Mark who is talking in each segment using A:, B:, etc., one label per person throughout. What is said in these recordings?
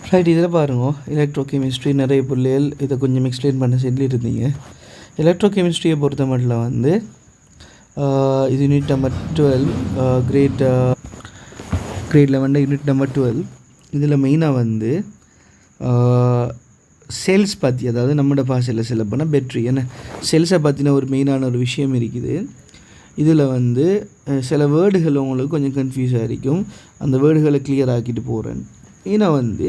A: Right. இதில் பாருங்க, electro chemistry நிறைய பிள்ளைகள் இதை கொஞ்சம் எக்ஸ்பிளைன் பண்ண சொல்லியிருந்தீங்க. எலக்ட்ரோ கெமிஸ்ட்ரியை பொறுத்த மட்டும் வந்து இது unit number 12, grade 11 unit number 12. இதில் மெயினாக வந்து செல்ஸ் பற்றி, அதாவது நம்மளோட பாசையில் சொல்ல போனால் பேட்ரி என்ன செல்ஸை பற்றின ஒரு மெயினான ஒரு விஷயம் இருக்குது. இதில் வந்து சில வேர்டுகள் உங்களுக்கு கொஞ்சம் கன்ஃபியூஸாக இருக்கும். அந்த வேர்டுகளை கிளியர் ஆக்கிட்டு போகிறேன். ஏன்னா வந்து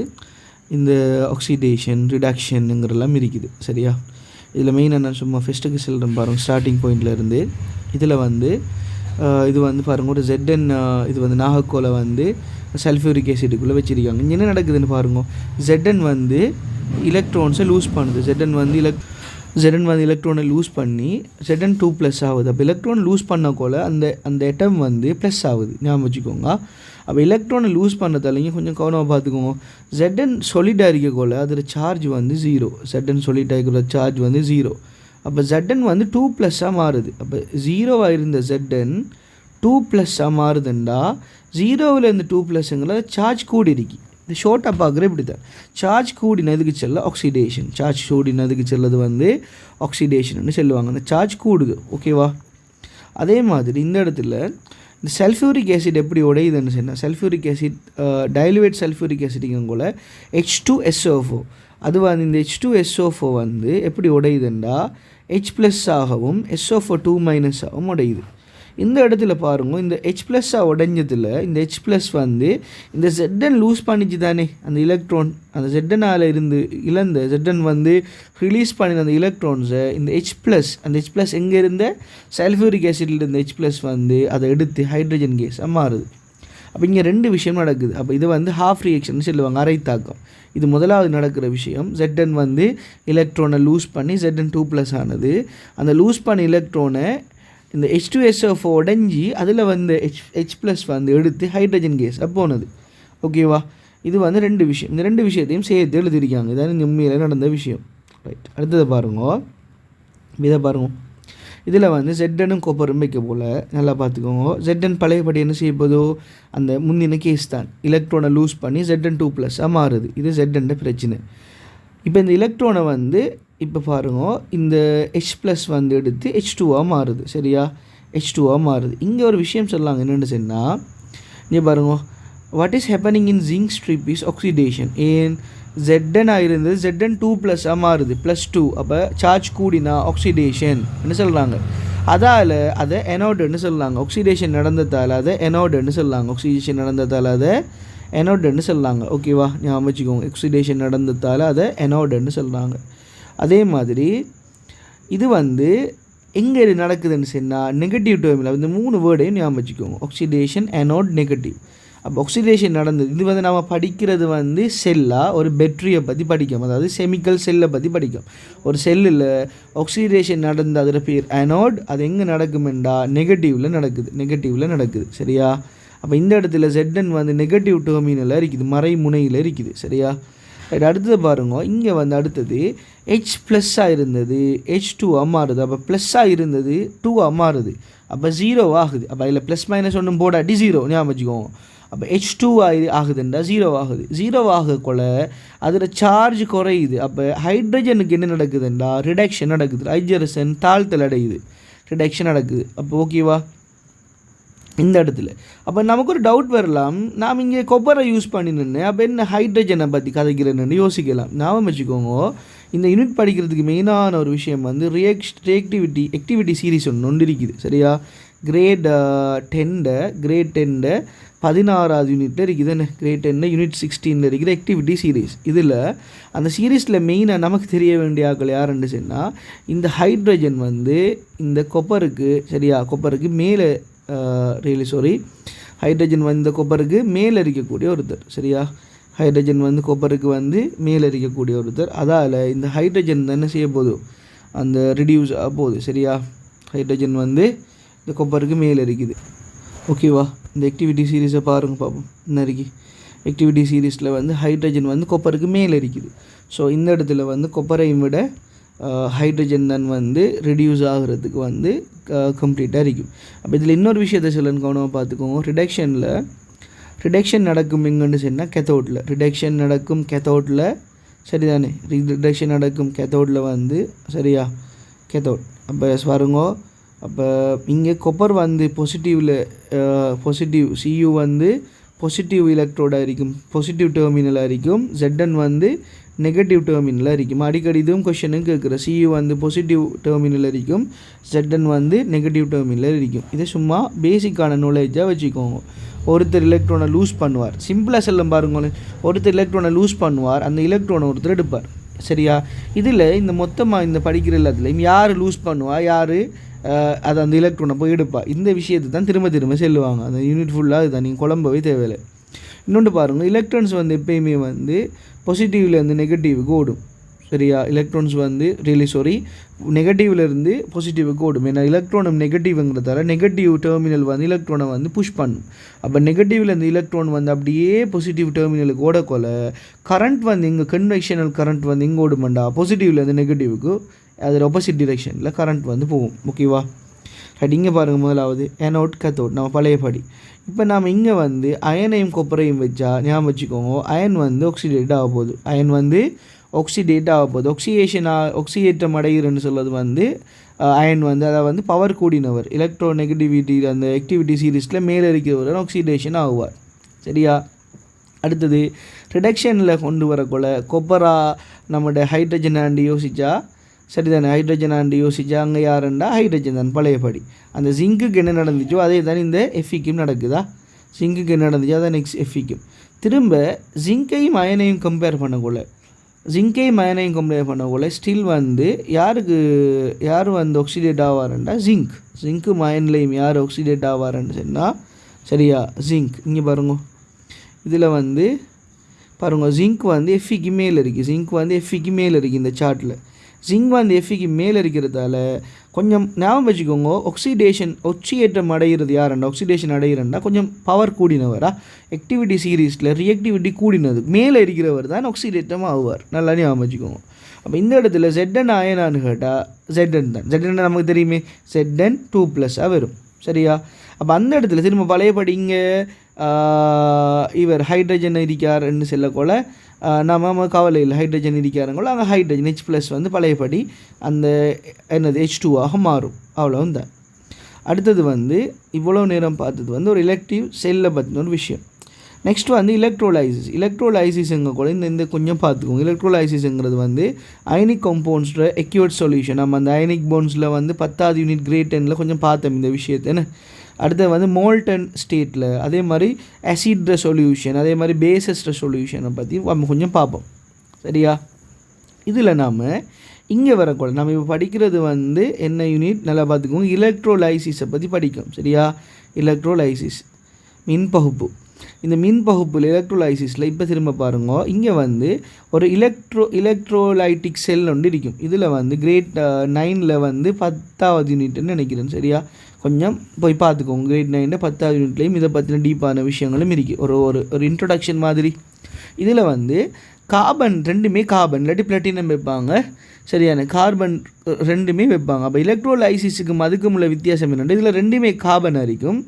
A: இந்த ஆக்சிடேஷன் ரிடக்ஷனுங்கிறலாம் இருக்குது. சரியா? இதில் மெயினாக நான் சும்மா ஃபஸ்ட்டுக்கு சொல்கிறேன் பாருங்கள், ஸ்டார்டிங் பாயிண்ட்லேருந்து. இதில் வந்து இது வந்து பாருங்கள், ஒரு ZN இது வந்து நாகக்கோலை வந்து சல்ஃபியூரிக் ஆசிடுக்குள்ளே வச்சுருக்காங்க. இங்கே என்ன நடக்குதுன்னு பாருங்கள். ZN வந்து எலக்ட்ரான்ஸை லூஸ் பண்ணுது. ZN வந்து எலக்ட்ரானை லூஸ் பண்ணி ZN 2+ ஆகுது. அப்போ எலக்ட்ரான் லூஸ் பண்ணக்கோல அந்த எட்டம் வந்து ப்ளஸ் ஆகுது. ஞாபகம் வச்சுக்கோங்க. அப்போ எலக்ட்ரானை லூஸ் பண்ணதாலையும் கொஞ்சம் கவனமாக பார்த்துக்கோங்க. ZN சொலிடாக இருக்கக்கோல அதில் சார்ஜ் வந்து 0. ZN சொலிடாக இருக்கிற சார்ஜ் வந்து 0. அப்போ ZN வந்து 2+ மாறுது. அப்போ 0 இருந்த ZN 2+ மாறுதுண்டா 0லேருந்து 2+ங்கிற சார்ஜ் கூடி இருக்கு. இது ஷோர்ட்டாக பார்க்குற இப்படி தான். சார்ஜ் கூடினதுக்கு செல்ல ஆக்சிடேஷன், சார்ஜ் கூடினதுக்கு செல்லது வந்து ஆக்சிடேஷன்னு சொல்லுவாங்க. அந்த சார்ஜ் கூடுது. ஓகேவா? அதே மாதிரி இந்த இடத்துல இந்த சல்ஃபியூரிக் ஆசிட் எப்படி உடையுதுன்னு சொன்னால், சல்ஃபியூரிக் ஆசிட் டைலுவேட் சல்ஃபியூரிக் ஆசிட்டிங்க கூட H2SO4. அது வந்து இந்த H2SO4 வந்து எப்படி உடையுதுண்டா H+ ஆகவும் SO4 2- ஆகவும் உடையுது. இந்த இடத்துல பாருங்கள், இந்த H+ உடைஞ்சதில் இந்த H+ வந்து இந்த ZN லூஸ் பண்ணிச்சு தானே அந்த எலக்ட்ரான், அந்த ZNஆல் இருந்து இழந்த ZN வந்து ரிலீஸ் பண்ணின அந்த எலக்ட்ரான்ஸை இந்த H+, அந்த H+ எங்கே இருந்த சல்ஃபியூரிக் ஆசிடில் இருந்த H+ வந்து அதை எடுத்து ஹைட்ரஜன் கேஸாக மாறுது. அப்போ இங்கே 2 விஷயம் நடக்குது. அப்போ இது வந்து ஹாஃப் ரியாக்ஷன் சொல்லுவாங்க, அரைத்தாக்கம். இது முதலாவது நடக்கிற விஷயம். ZN வந்து எலக்ட்ரானை லூஸ் பண்ணி ZN 2+ ஆனது. அந்த லூஸ் பண்ண எலக்ட்ரானை இந்த H2SO4 உடைஞ்சி அதில் வந்து H+ வந்து எடுத்து ஹைட்ரஜன் கேஸ் போனது. ஓகேவா? இது வந்து 2 விஷயம். இந்த 2 விஷயத்தையும் சேர்த்து எழுதியிருக்காங்க. இதான் இந்த உண்மையில் நடந்த விஷயம். ரைட். அடுத்தது பாருங்க, இதை பாருங்க. இதில் வந்து ZNனும் கொப்பரும் வைக்க போல் நல்லா பார்த்துக்கோங்க. ZN பழையபடி என்ன செய்ய போதோ அந்த முந்தின கேஸ் தான், எலக்ட்ரானை லூஸ் பண்ணி ZN 2+ மாறுது. இது ZN பிரச்சனை. இப்போ இந்த எலக்ட்ரானை வந்து இப்போ பாருங்க, இந்த H+ வந்து எடுத்து H2 மாறுது. சரியா? H2 மாறுது. இங்கே ஒரு விஷயம் சொல்லாங்க, என்னென்னு சொன்னால், இங்கே பாருங்க, what is happening in zinc strip is oxidation. ஏன் ZN இருந்தது ZN 2+ மாறுது, +2. அப்போ சார்ஜ் கூடினா ஆக்சிடேஷன் என்ன சொல்கிறாங்க. அதால் அதை எனோடுன்னு சொல்லலாங்க. ஆக்சிடேஷன் நடந்ததால் அதை எனோடுன்னு சொல்லலாங்க. ஆக்சிடேஷன் நடந்ததால் அதை எனோடுன்னு சொல்லலாங்க. ஓகேவா? ஞாபகம் வச்சுக்கோங்க. ஆக்சிடேஷன் நடந்ததால் அதை எனோடுன்னு சொல்கிறாங்க. அதே மாதிரி இது வந்து எங்கே நடக்குதுன்னு சொன்னால் நெகட்டிவ் டேர்மில் இந்த 3 வேர்டையும் ஞாபகம் வச்சுக்கோங்க. Oxidation, anode, negative. அப்போ ஆக்சிடேஷன் நடந்தது. இது வந்து நம்ம படிக்கிறது வந்து செல்லாக ஒரு பேட்டரியை பற்றி படிக்கும், அதாவது கெமிக்கல் செல்லை பற்றி படிக்கும். ஒரு செல்லில் ஆக்சிடேஷன் நடந்த அதில் பேர் எனோட். அது எங்கே நடக்குமெண்டா நெகட்டிவில் நடக்குது. சரியா? அப்போ இந்த இடத்துல ZN வந்து நெகட்டிவ் டெர்மினலில் இருக்குது, மறைமுனையில் இருக்குது. சரியா? அடுத்தது பாருங்க, இங்கே வந்து அடுத்தது H+ இருந்தது H2 மாறுது. அப்போ ப்ளஸ்ஸாக இருந்தது 2 மாறுது. அப்போ 0 ஆகுது. அப்போ அதில் +- ஒன்றும் போடாட்டி 0 ஞாபகம் வச்சுக்கோங்க. அப்போ H2 ஆகுதுண்டா 0 ஆகுது. 0 ஆகக்குள்ள அதில் சார்ஜ் குறையுது. அப்போ ஹைட்ரஜனுக்கு என்ன நடக்குதுண்டா ரிடக்ஷன் நடக்குது. ஹைட்ரஜன் தாழ்த்தல் அடையுது, ரிடக்ஷன் நடக்குது. அப்போ ஓகேவா? இந்த இடத்துல அப்போ நமக்கு ஒரு டவுட் வரலாம், நாம் இங்கே கொப்பரை யூஸ் பண்ணினேன்னு அப்போ என்ன ஹைட்ரஜனை பற்றி கதைக்கிறேன்னு யோசிக்கலாம். ஞாபகம் வச்சுக்கோங்க, இந்த யூனிட் படிக்கிறதுக்கு மெயினான ஒரு விஷயம் வந்து ஆக்டிவிட்டி சீரீஸ் ஒன்று இருக்குது. சரியா? கிரேட் 10 16வது யூனிட்டில் இருக்குது. என்ன கிரேட் 10 யூனிட் 16 இருக்குது ஆக்டிவிட்டி சீரீஸ். இதில் அந்த சீரீஸில் மெயினாக நமக்கு தெரிய வேண்டிய ஆக்கள் யாருன்னு சொன்னால், இந்த ஹைட்ரஜன் வந்து இந்த கொப்பருக்கு, சரியா, கொப்பருக்கு மேலே ஹைட்ரஜன் வந்து இந்த கொப்பருக்கு மேலே இருக்கக்கூடிய ஒருத்தர். சரியா? ஹைட்ரஜன் வந்து கொப்பருக்கு வந்து மேலே இருக்கக்கூடிய ஒருத்தர். அதால் இந்த ஹைட்ரஜன் என்ன செய்ய போதும் அந்த ரிடியூஸ் போகுது. சரியா? ஹைட்ரஜன் வந்து இந்த கொப்பருக்கு மேலே இருக்குது. ஓகேவா? இந்த ஆக்டிவிட்டி சீரீஸை பாருங்கள் பார்ப்போம். என்ன இருக்குது ஆக்டிவிட்டி சீரீஸில் வந்து ஹைட்ரஜன் வந்து கொப்பருக்கு மேலே இருக்குது. ஸோ இந்த இடத்துல வந்து கொப்பரையும் விட ஹைட்ரஜன் தான் வந்து ரிடியூஸ் ஆகிறதுக்கு வந்து கம்ப்ளீட்டாக இருக்கும். அப்போ இதில் இன்னொரு விஷயத்தை சொல்லணும், கவனமாக பார்த்துக்கோங்க. ரிடக்ஷனில் ரிடக்ஷன் நடக்கும் எங்கன்னு சொன்னால் கேத்தோடில், ரிடக்ஷன் நடக்கும் கேத்தோடில், சரிதானே, ரிடக்ஷன் நடக்கும் கேத்தோடில் வந்து சரியா, கேத்தோட். அப்போ பாருங்க, அப்போ இங்கே கொப்பர் வந்து பாசிட்டிவ் சியூ வந்து பாசிட்டிவ் எலக்ட்ரோடாக இருக்கும், பாசிட்டிவ் டெர்மினலாக இருக்கும், ZN வந்து நெகட்டிவ் டெர்மினலாக இருக்கும். அடிக்கடி இதுவும் கொஷனும் கேட்குற, சியூ வந்து பாசிட்டிவ் டெர்மினல் இருக்கும், ZN வந்து நெகட்டிவ் டெர்மினல் இருக்கும். இதை சும்மா பேசிக்கான நாலேஜாக வச்சுக்கோங்க. ஒருத்தர் எலக்ட்ரானை லூஸ் பண்ணுவார், சிம்பிளாக செல்லம் பாருங்களேன், ஒருத்தர் எலக்ட்ரானை லூஸ் பண்ணுவார், அந்த எலக்ட்ரானை ஒருத்தர் எடுப்பார், சரியா. இதில் இந்த மொத்தமாக இந்த படிக்கிற எல்லாத்துலேயும் யார் லூஸ் பண்ணுவா, யார் அது அந்த எலக்ட்ரானை போய் எடுப்பா, இந்த விஷயத்தை தான் திரும்ப திரும்ப செல்லுவாங்க. அந்த யூனிட் ஃபுல்லாக இதுதான், நீங்கள் குழம்பவே தேவையில்லை. இன்னொன்று பாருங்கள், எலக்ட்ரான்ஸ் வந்து எப்பயுமே வந்து பாசிட்டிவ்லேருந்து நெகட்டிவுக்கு ஓடும், சரியா. எலக்ட்ரான்ஸ் வந்து நெகட்டிவ்லேருந்து பாசிட்டிவுக்கு ஓடும். ஏன்னா எலக்ட்ரானும் நெகட்டிவ்ங்கிறதால நெகட்டிவ் டெர்மினல் வந்து எலக்ட்ரானை வந்து புஷ் பண்ணும். அப்போ நெகட்டிவ்லேருந்து எலக்ட்ரான் வந்து அப்படியே பாசிட்டிவ் டெர்மினலுக்கு ஓடக்கொள்ள கரண்ட் வந்து இங்கே கன்வெக்ஷனல் கரண்ட் வந்து இங்கே ஓடுமாண்டா, பாசிட்டிவ்லேருந்து நெகட்டிவுக்கு அதில் ஆப்போசிட் டிரெக்ஷனில் கரண்ட் வந்து போகும், ஓகேவா. ரைட், இங்கே பாருங்கள், முதலாவது ஏனோட் கத்தோட் நம்ம பழையபடி. இப்போ நாம் இங்கே வந்து அயனையும் கொப்பரையும் வச்சா ஞாபகம் வச்சுக்கோங்க, அயன் வந்து ஆக்சிடேட் ஆக போகுது, அயன் வந்து ஆக்சிடேட் ஆக போகுது. ஆக்சிடேட்டம் அடைகிறன்னு சொல்வது வந்து அயன் வந்து அதை வந்து பவர் கூடினவர், எலக்ட்ரோ நெகட்டிவிட்டி அந்த ஆக்டிவிட்டி சீரீஸில் மேலே இருக்கிறவர் ஆக்சிடேஷன் ஆகுவார், சரியா. அடுத்தது ரிடக்ஷனில் கொண்டு வரக்குள்ள கொப்பரா நம்மளோட ஹைட்ரஜன் ஆண்டு யோசிச்சா, சரிதானே, ஹைட்ரஜன் ஆண்டு யோசிச்சா அங்கே யாருண்டா ஹைட்ரஜன் தான் பழையபடி. அந்த ஜிங்குக்கு என்ன நடந்துச்சோ அதே தான் இந்த எஃபிக்கும் நடக்குதா, ஜிங்குக்கு என்ன நடந்துச்சோ அதான் நெக்ஸ்ட் எஃபிக்கும். திரும்ப ஜிங்கையும் அயனையும் கம்பேர் பண்ணக்குள்ள ஸ்டில் வந்து யார் வந்து ஆக்சிடேட் ஆவாருண்டா ஜிங்க்கு அயன்லையும் யார் ஆக்சிடேட் ஆவாருன்னு சொன்னால், சரியா, ஜிங்க். இங்கே பாருங்க, இதில் வந்து பாருங்க, ஜிங்க் வந்து எஃபிக்கு மேலே இருக்குது, இந்த சார்ட்டில் ஜிங்க் வந்து எஃபிக்கு மேலே இருக்கிறதால கொஞ்சம் ஞாபகம் வச்சுக்கோங்க, ஒக்சியேற்றம் அடைகிறது யாருண்டா, ஆக்சிடேஷன் அடைகிறண்டா கொஞ்சம் பவர் கூடினவரா, ஆக்டிவிட்டி சீரீஸில் ரியாக்டிவிட்டி கூடினது மேலே இருக்கிறவர் தான் ஆக்சிடேட்டம் ஆகுவார், நல்லா ஞாபகம் வச்சுக்கோங்க. அப்போ இந்த இடத்துல ZN அயனான்னு கேட்டால் ZN தான், ZN நமக்கு தெரியுமே, ZN 2+ வரும், சரியா. அப்போ அந்த இடத்துல திரும்ப பழையபடி இங்கே இவர் ஹைட்ரஜன் இருக்காருன்னு சொல்லக்கொள்ள நம்ம கவலை இல்லை, ஹைட்ரஜன் இருக்காருங்களோ அங்கே ஹைட்ரஜன் H+ வந்து பழையபடி அந்த என்னது H2ஆக மாறும், அவ்வளோதான். அடுத்தது வந்து இவ்வளோ நேரம் பார்த்தது வந்து ஒரு எலக்ட்ரிவ் செல்லை பற்றின ஒரு விஷயம். நெக்ஸ்ட் வந்து எலக்ட்ரோலைசிஸுங்க கூட இந்த கொஞ்சம் பார்த்துக்கோங்க. எலக்ட்ரோலைசிஸுங்கிறது வந்து அயனிக் கம்பவுண்ட்ஸில் எக்யூட் சொல்யூஷன். நம்ம அந்த அயனிக் போன்ஸில் வந்து 10வது யூனிட் கிரேட் 10ல் கொஞ்சம் பார்த்தோம் இந்த விஷயத்தை. என்ன அடுத்து வந்து மோல்டன் ஸ்டேட்டில் அதே மாதிரி ஆசிட் சொல்யூஷன், அதே மாதிரி பேசஸ் சொல்யூஷனை பற்றி நம்ம கொஞ்சம் பார்ப்போம், சரியா. இதில் நாம் இங்கே வரக்கூட நம்ம இப்போ படிக்கிறது வந்து என்ன யூனிட் நல்லா பார்த்துக்கோங்க, எலக்ட்ரோலைசிஸை பற்றி படிக்கும், சரியா. எலக்ட்ரோலைசிஸ் மின்பகுப்பு. இந்த மின்பகுப்பில் எலக்ட்ரோலைசிஸில் இப்போ திரும்ப பாருங்க, இங்கே வந்து ஒரு எலக்ட்ரோலைட்டிக் செல் ஒன்று இருக்கும். இதில் வந்து கிரேட் 9ல் வந்து 10வது யூனிட்னு நினைக்கிறேன், சரியா. கொஞ்சம் போய் பார்த்துக்கோங்க, கிரேட் 9 10வது யூனிட்லேயும் இதை பற்றின டீப்பான விஷயங்களும் இருக்குது, ஒரு இன்ட்ரொடக்ஷன் மாதிரி. இதில் வந்து கார்பன் ரெண்டுமே கார்பன் இல்லாட்டி பிளாட்டினம் வைப்பாங்க, சரியான கார்பன் ரெண்டுமே வைப்பாங்க. அப்போ எலக்ட்ரோலைசிஸுக்கும் அதுக்கும் உள்ள வித்தியாசம் என்னென்று, இதில் ரெண்டுமே கார்பன் இருக்கும்.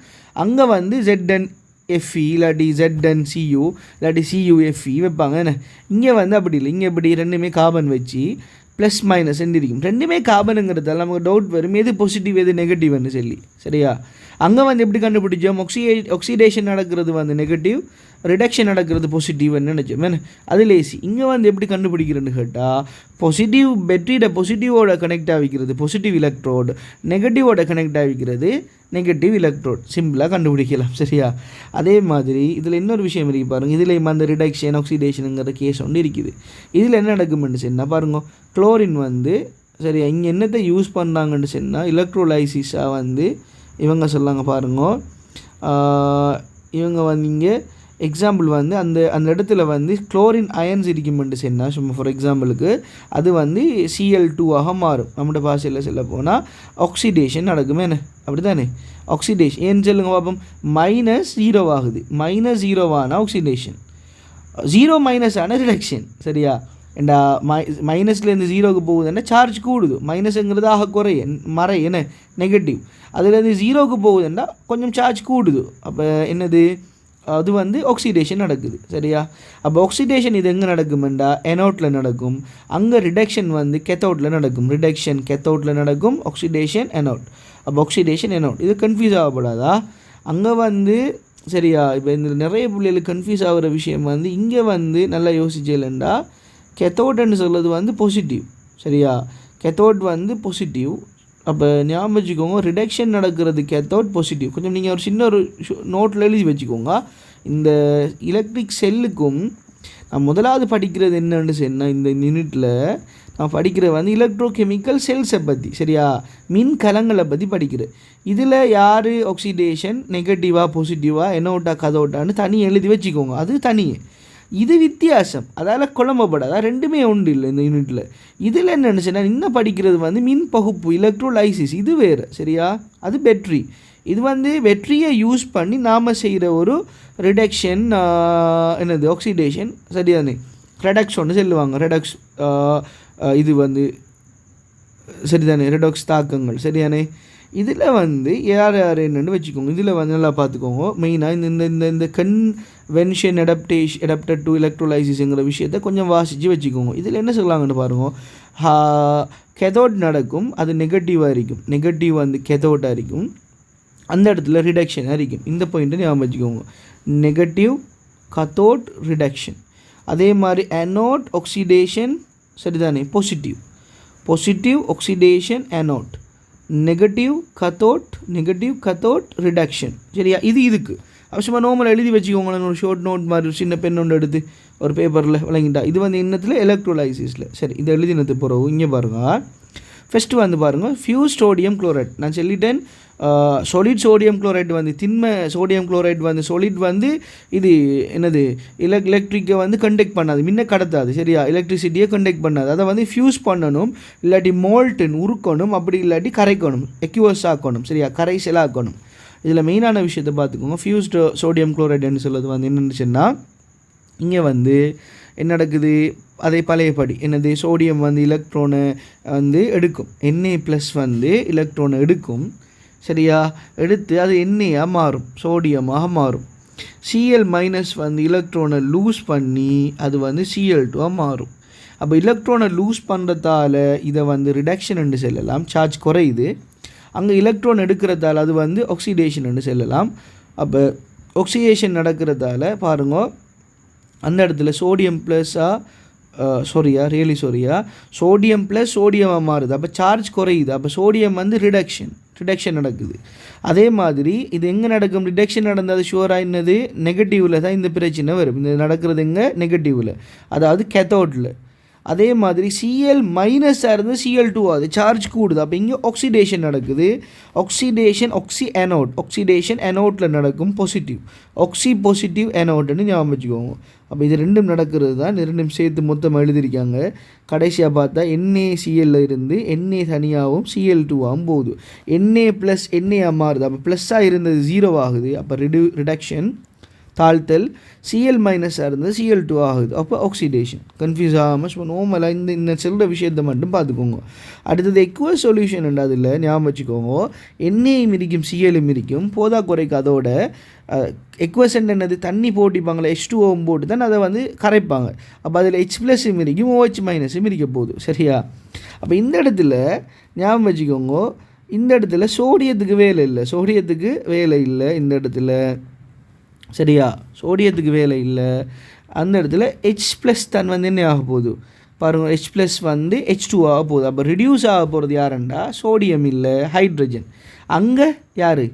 A: அங்கே வந்து ZnFe இல்லாட்டி ZnCu இல்லாட்டி CuFe வைப்பாங்க. என்ன இங்கே வந்து அப்படி இல்லை, இங்கே எப்படி ரெண்டுமே கார்பன் வச்சு ப்ளஸ் மைனஸ் இருக்கும், ரெண்டுமே கார்பனுங்கிறதால நமக்கு டவுட் வரும் எது பாசிட்டிவ் எது நெகட்டிவ்னு சொல்லி, சரியா. அங்கே வந்து எப்படி கண்டுபிடிச்சோம், ஆக்சிடேஷன் நடக்கிறது வந்து நெகட்டிவ், ரிடக்ஷன் நடக்கிறது பாசிட்டிவ்னு நினச்சோம். அது லேசி. இங்கே வந்து எப்படி கண்டுபிடிக்கிறேன்னு கேட்டால், பாசிட்டிவ் பேட்டரியோட பாசிட்டிவோட கனெக்ட் ஆகிக்கிறது பாசிட்டிவ் எலக்ட்ரோடு, நெகட்டிவோட கனெக்ட் ஆகிக்கிறது நெகட்டிவ் எலக்ட்ரோட், சிம்பிளாக கண்டுபிடிக்கலாம், சரியா. அதே மாதிரி இதில் இன்னொரு விஷயம் இருக்குது பாருங்கள், இதில் அந்த ரிடக்ஷன் ஆக்சிடேஷனுங்கிற கேஸ் ஒன்று இருக்குது. இதில் என்ன நடக்குமென்னு சொன்னால் பாருங்க, குளோரின் வந்து சரியா இங்கே என்னத்தை யூஸ் பண்ணுறாங்கன்னு சொன்னால் எலக்ட்ரோலைசிஸாக வந்து இவங்க சொல்லாங்க பாருங்க, இவங்க வந்து இங்கே எக்ஸாம்பிள் வந்து அந்த இடத்துல வந்து குளோரின் அயன்ஸ் இருக்குமென்று சொன்னால் சும்மா ஃபார் எக்ஸாம்பிளுக்கு அது வந்து Cl2ஆக மாறும். நம்மளோட பாஷையில் சொல்ல போனால் ஆக்சிடேஷன் நடக்குமே, என்ன அப்படி தானே. ஆக்சிடேஷன் ஏன்னு சொல்லுங்க பார்ப்போம், -0 ஆகுது, -0 ஆக்சிடேஷன், 0 ஆன ரிடக்ஷன், சரியா. ஏண்டா மைனஸ்லேருந்து 0க்கு போகுதுன்னா சார்ஜ் கூடுது, மைனஸுங்கிறது ஆக குறைய என்ன நெகட்டிவ், அதுலேருந்து 0க்கு போகுதுன்னா கொஞ்சம் சார்ஜ் கூடுது. அப்போ என்னது அது வந்து ஆக்சிடேஷன் நடக்குது சரியா. அப்போ ஆக்சிடேஷன் இது எங்கே நடக்குமெண்டா எனோட்டில் நடக்கும். அங்கே ரிடக்ஷன் வந்து கெத்தோட்டில் நடக்கும். ரிடக்ஷன் கெத்தோட்டில் நடக்கும், ஆக்சிடேஷன் எனோட். அப்போ ஆக்சிடேஷன் எனோட் இது கன்ஃபியூஸ் ஆகப்படாதா அங்கே வந்து சரியா. இப்போ இந்த நிறைய பிள்ளைகளுக்கு கன்ஃபியூஸ் ஆகிற விஷயம் வந்து இங்கே வந்து நல்லா யோசிச்சேன்டா கெத்தோட்னு சொல்கிறது வந்து பாசிட்டிவ் சரியா. கெத்தோட் வந்து பாசிட்டிவ். அப்போ ஞாபகம் வச்சுக்கோங்க ரிடக்ஷன் நடக்கிறது கெத்தோட் பாசிட்டிவ். கொஞ்சம் நீங்கள் ஒரு சின்ன ஒரு நோட்டில் எழுதி வச்சுக்கோங்க. இந்த எலக்ட்ரிக் செல்லுக்கும் நான் முதலாவது படிக்கிறது என்னன்னு சொன்னால் இந்த யூனிட்டில் நான் படிக்கிறது வந்து எலக்ட்ரோகெமிக்கல் செல்ஸை பற்றி சரியா, மின் கலங்களை பற்றி படிக்கிறேன். இதில் யார் ஆக்சிடேஷன் நெகட்டிவாக பாசிட்டிவாக என்னோட்டா கதோட்டான்னு தனி எழுதி வச்சுக்கோங்க. அது தனியே, இது வித்தியாசம். அதால் குழம்பப்படாது, ரெண்டுமே உண்டு இல்லை இந்த யூனிட்டில். இதில் என்ன நினச்சேன்னா இன்னும் படிக்கிறது வந்து மின் பகுப்பு எலக்ட்ரோலைசிஸ், இது வேறு சரியா. அது பேட்ரி. இது வந்து பேட்டரியை யூஸ் பண்ணி நாம் செய்கிற ஒரு ரிடக்ஷன் என்னது ஆக்சிடேஷன் சரியானே. ரெடக்ஸ் ஒன்று சொல்லுவாங்க, ரெடக்ஸ் இது வந்து சரிதானே, ரெடாக்ஸ் தாக்கங்கள் சரியானே. இதில் வந்து யார் யார் என்னென்னு வச்சுக்கோங்க. இதில் வந்து நல்லா பார்த்துக்கோங்க. மெயினாக இந்த இந்த இந்த கன்வென்ஷன் அடாப்டட் டு எலக்ட்ரோலைசிஸுங்கிற விஷயத்தை கொஞ்சம் வாசித்து வச்சுக்கோங்க. இதில் என்ன சொல்லலாங்கன்னு பாருங்க. கெதோட் நடக்கும், அது நெகட்டிவாக இருக்கும். நெகட்டிவ் வந்து கெதோட்டாக இருக்கும், அந்த இடத்துல ரிடக்ஷனாக இருக்கும். இந்த பாயிண்ட்டை ஞாபகம் வச்சுக்கோங்க. Negative cathode reduction. அதே மாதிரி அனோட் ஆக்சிடேஷன் சரிதானே, positive. Positive oxidation anode, negative cathode reduction சரியா. இது இதுக்கு அவசியமாக நார்மலாக எழுதி வச்சுக்கோங்களேன். ஒரு ஷார்ட் நோட் மாதிரி சின்ன பென் ஒன்று எடுத்து ஒரு பேப்பரில் விளங்கிட்டா. இது வந்து இன்னத்தில் எலக்ட்ரோலைசிஸில் சரி. இதை எழுதினது பிறகு இங்கே பாருங்கள். ஃபஸ்ட்டு வந்து பாருங்கள் ஃபியூஸ் சோடியம் குளோரைட். நான் சொல்லிட்டேன் சொலிட் சோடியம் குளோரைட் வந்து திண்மை சோடியம் குளோரைட் வந்து சொலிட் வந்து இது என்னது எலக்ட்ரிக்கை வந்து கண்டக்ட் பண்ணாது, முன்ன கடத்தாது சரியா. எலக்ட்ரிசிட்டியை கண்டக்ட் பண்ணாது. அதை வந்து ஃபியூஸ் பண்ணணும், இல்லாட்டி மோல்டன் உருக்கணும், அப்படி இல்லாட்டி கரைக்கணும், எக்யூவஸ் ஆக்கணும் சரியா, கரைசலாக்கணும். இதில் மெயினான விஷயத்தை பார்த்துக்கோங்க. ஃபியூஸ்டு சோடியம் குளோரைடுன்னு சொல்கிறது வந்து என்னென்னுச்சுன்னா இங்கே வந்து என்ன நடக்குது, அதே பழையபடி என்னது சோடியம் வந்து எலக்ட்ரோனை வந்து எடுக்கும், Na+ வந்து எலக்ட்ரோனை எடுக்கும் சரியா. எடுத்து அது எண்ணெயாக மாறும், சோடியமாக மாறும். Cl- வந்து எலக்ட்ரோனை லூஸ் பண்ணி அது வந்து Cl2 மாறும். அப்போ எலக்ட்ரோனை லூஸ் பண்ணுறதால இதை வந்து ரிடக்ஷன் என்று சொல்லலாம், சார்ஜ் குறையுது. அங்கே எலக்ட்ரான் எடுக்கிறதால அது வந்து ஆக்சிடேஷன் என்று சொல்லலாம். அப்போ ஆக்சிடேஷன் நடக்கிறதால பாருங்க அந்த இடத்துல சோடியம் ப்ளஸ்ஸாக சோடியம் ப்ளஸ் சோடியமாக மாறுது. அப்போ சார்ஜ் குறையுது. அப்போ சோடியம் வந்து ரிடக்ஷன் நடக்குது. அதே மாதிரி இது எங்கே நடக்கும், ரிடக்ஷன் நடந்தது ஷுவராக என்னது நெகட்டிவில் தான் இந்த பிரச்சனை வரும். இந்த நடக்கிறது எங்கே நெகட்டிவில், அதாவது கெத்தோட்டில். அதே மாதிரி Cl- இருந்து Cl2 ஆகுது, சார்ஜ் கூடுது. அப்போ இங்கே ஆக்சிடேஷன் நடக்குது. ஆக்சிடேஷன் அனோட்டில் நடக்கும், பாசிட்டிவ் பாசிட்டிவ் அனோட்னு ஞாபகம் வச்சுக்கோங்க. அப்போ இது ரெண்டும் நடக்கிறது தான், இது ரெண்டும் சேர்த்து மொத்தமாக எழுதியிருக்காங்க. கடைசியாக பார்த்தா NaCl இருந்து Na தனியாகவும் Cl2ஆகவும் போகுது. Na+ மாறுது. அப்போ ப்ளஸ்ஸாக இருந்தது 0 ஆகுது. அப்போ ரிடக்ஷன் தாழ்த்தல். Cl- இருந்தது Cl2 ஆகுது. அப்போ ஆக்சிடேஷன். கன்ஃபியூஸ் ஆகாமல் சும்மா நோமலாக இந்த சொல்கிற விஷயத்தை மட்டும் பார்த்துக்கோங்க. அடுத்தது எக்வஸ் சொல்யூஷன் அதில் ஞாபகம் வச்சுக்கோங்க. எண்ணெயும் இருக்கும் Cl-ம் இருக்கும், போதா குறைக்கு அதோட எக்வசன்ட் என்னது தண்ணி போட்டிப்பாங்களே H2O போட்டு தான் அதை வந்து கரைப்பாங்க. அப்போ அதில் H+ம் இருக்கும், OH- இருக்க போகுது சரியா. அப்போ இந்த இடத்துல ஞாபகம் வச்சுக்கோங்க, இந்த இடத்துல சோடியத்துக்கு வேலை இல்லை இந்த இடத்துல சரியா. சோடியத்துக்கு வேலை இல்லை. அந்த இடத்துல H+ தான் வந்து என்ன ஆக போகுது பாருங்கள், H+ வந்து H2 ஆக போகுது. அப்போ ரிடியூஸ் ஆக போகிறது யாருண்டா சோடியம் இல்லை, ஹைட்ரஜன். அங்கே யார்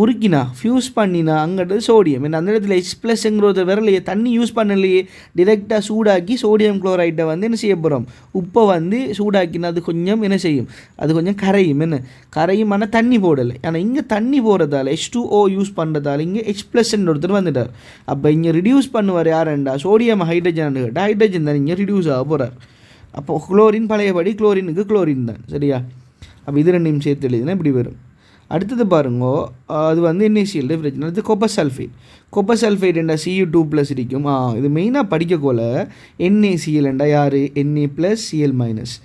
A: உருக்கினா ஃபியூஸ் பண்ணினா அங்கிட்டது சோடியம். ஏன்னா அந்த இடத்துல H+ங்கிறத வரலையே, தண்ணி யூஸ் பண்ணலையே, டிரெக்டாக சூடாக்கி சோடியம் குளோரைட்டை வந்து என்ன செய்ய போகிறோம், உப்பை வந்து சூடாக்கினா அது கொஞ்சம் என்ன செய்யும், அது கொஞ்சம் கரையும். கரையும், ஆனால் தண்ணி போடலை. ஆனால் இங்கே தண்ணி போகிறதால H2O யூஸ் பண்ணுறதால இங்கே H+ ஒருத்தர் வந்துட்டார். அப்போ இங்கே ரிடியூஸ் பண்ணுவார் யாருண்டா சோடியம் ஹைட்ரஜன் கேட்டால் ஹைட்ரஜன் தான் இங்கே ரிடியூஸ் ஆக போகிறார். அப்போ குளோரின் பழையபடி குளோரினுக்கு குளோரின் தான் சரியா. அப்போ இது ரெண்டையும் சேர்த்து எழுதினா இப்படி வரும். அடுத்தது பாருங்க, அது வந்து NaCl பிரச்சனை. அடுத்து கொப்பர் சல்ஃபேட் என்ற Cu2+ இருக்கும். இது மெயினாக படிக்கக்கோல NaCl யார் Na+, Cl-.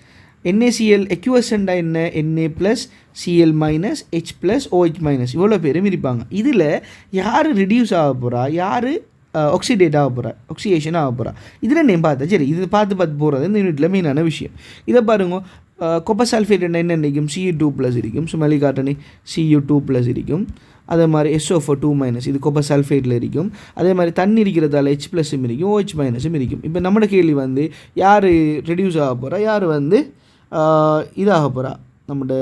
A: NaCl எக்யூவசண்டாக என்ன Na plus Cl minus H plus OH minus இவ்வளோ பேரும் இருப்பாங்க. இதில் யார் ரிடியூஸ் ஆக போகிறா, யார் ஆக்சிடேட் ஆக போகிறா, ஆக்சிடேஷன் ஆக போகிறா, இதில் நேம் பார்த்தா சரி. இது பார்த்து போகிறது இந்த யூனிட்டில் மெயினான விஷயம். இதை பாருங்க, கொப்பர் சல்ஃபேட் என்ன இருக்கும், Cu2 ப்ளஸ் இருக்கும், சுமலி காட்டனே Cu2 ப்ளஸ் இருக்கும். அதே மாதிரி SO4 2- இது கொப்பர் சல்ஃபேட்டில் இருக்கும். அதே மாதிரி தண்ணி இருக்கிறதால H ப்ளஸும் இருக்கும், OH மைனஸும் இருக்கும். இப்போ நம்மளோட கேள்வி வந்து யார் ரெடியூஸ் ஆக போகிறா, யார் வந்து இதாக போகிறா, நம்மளோட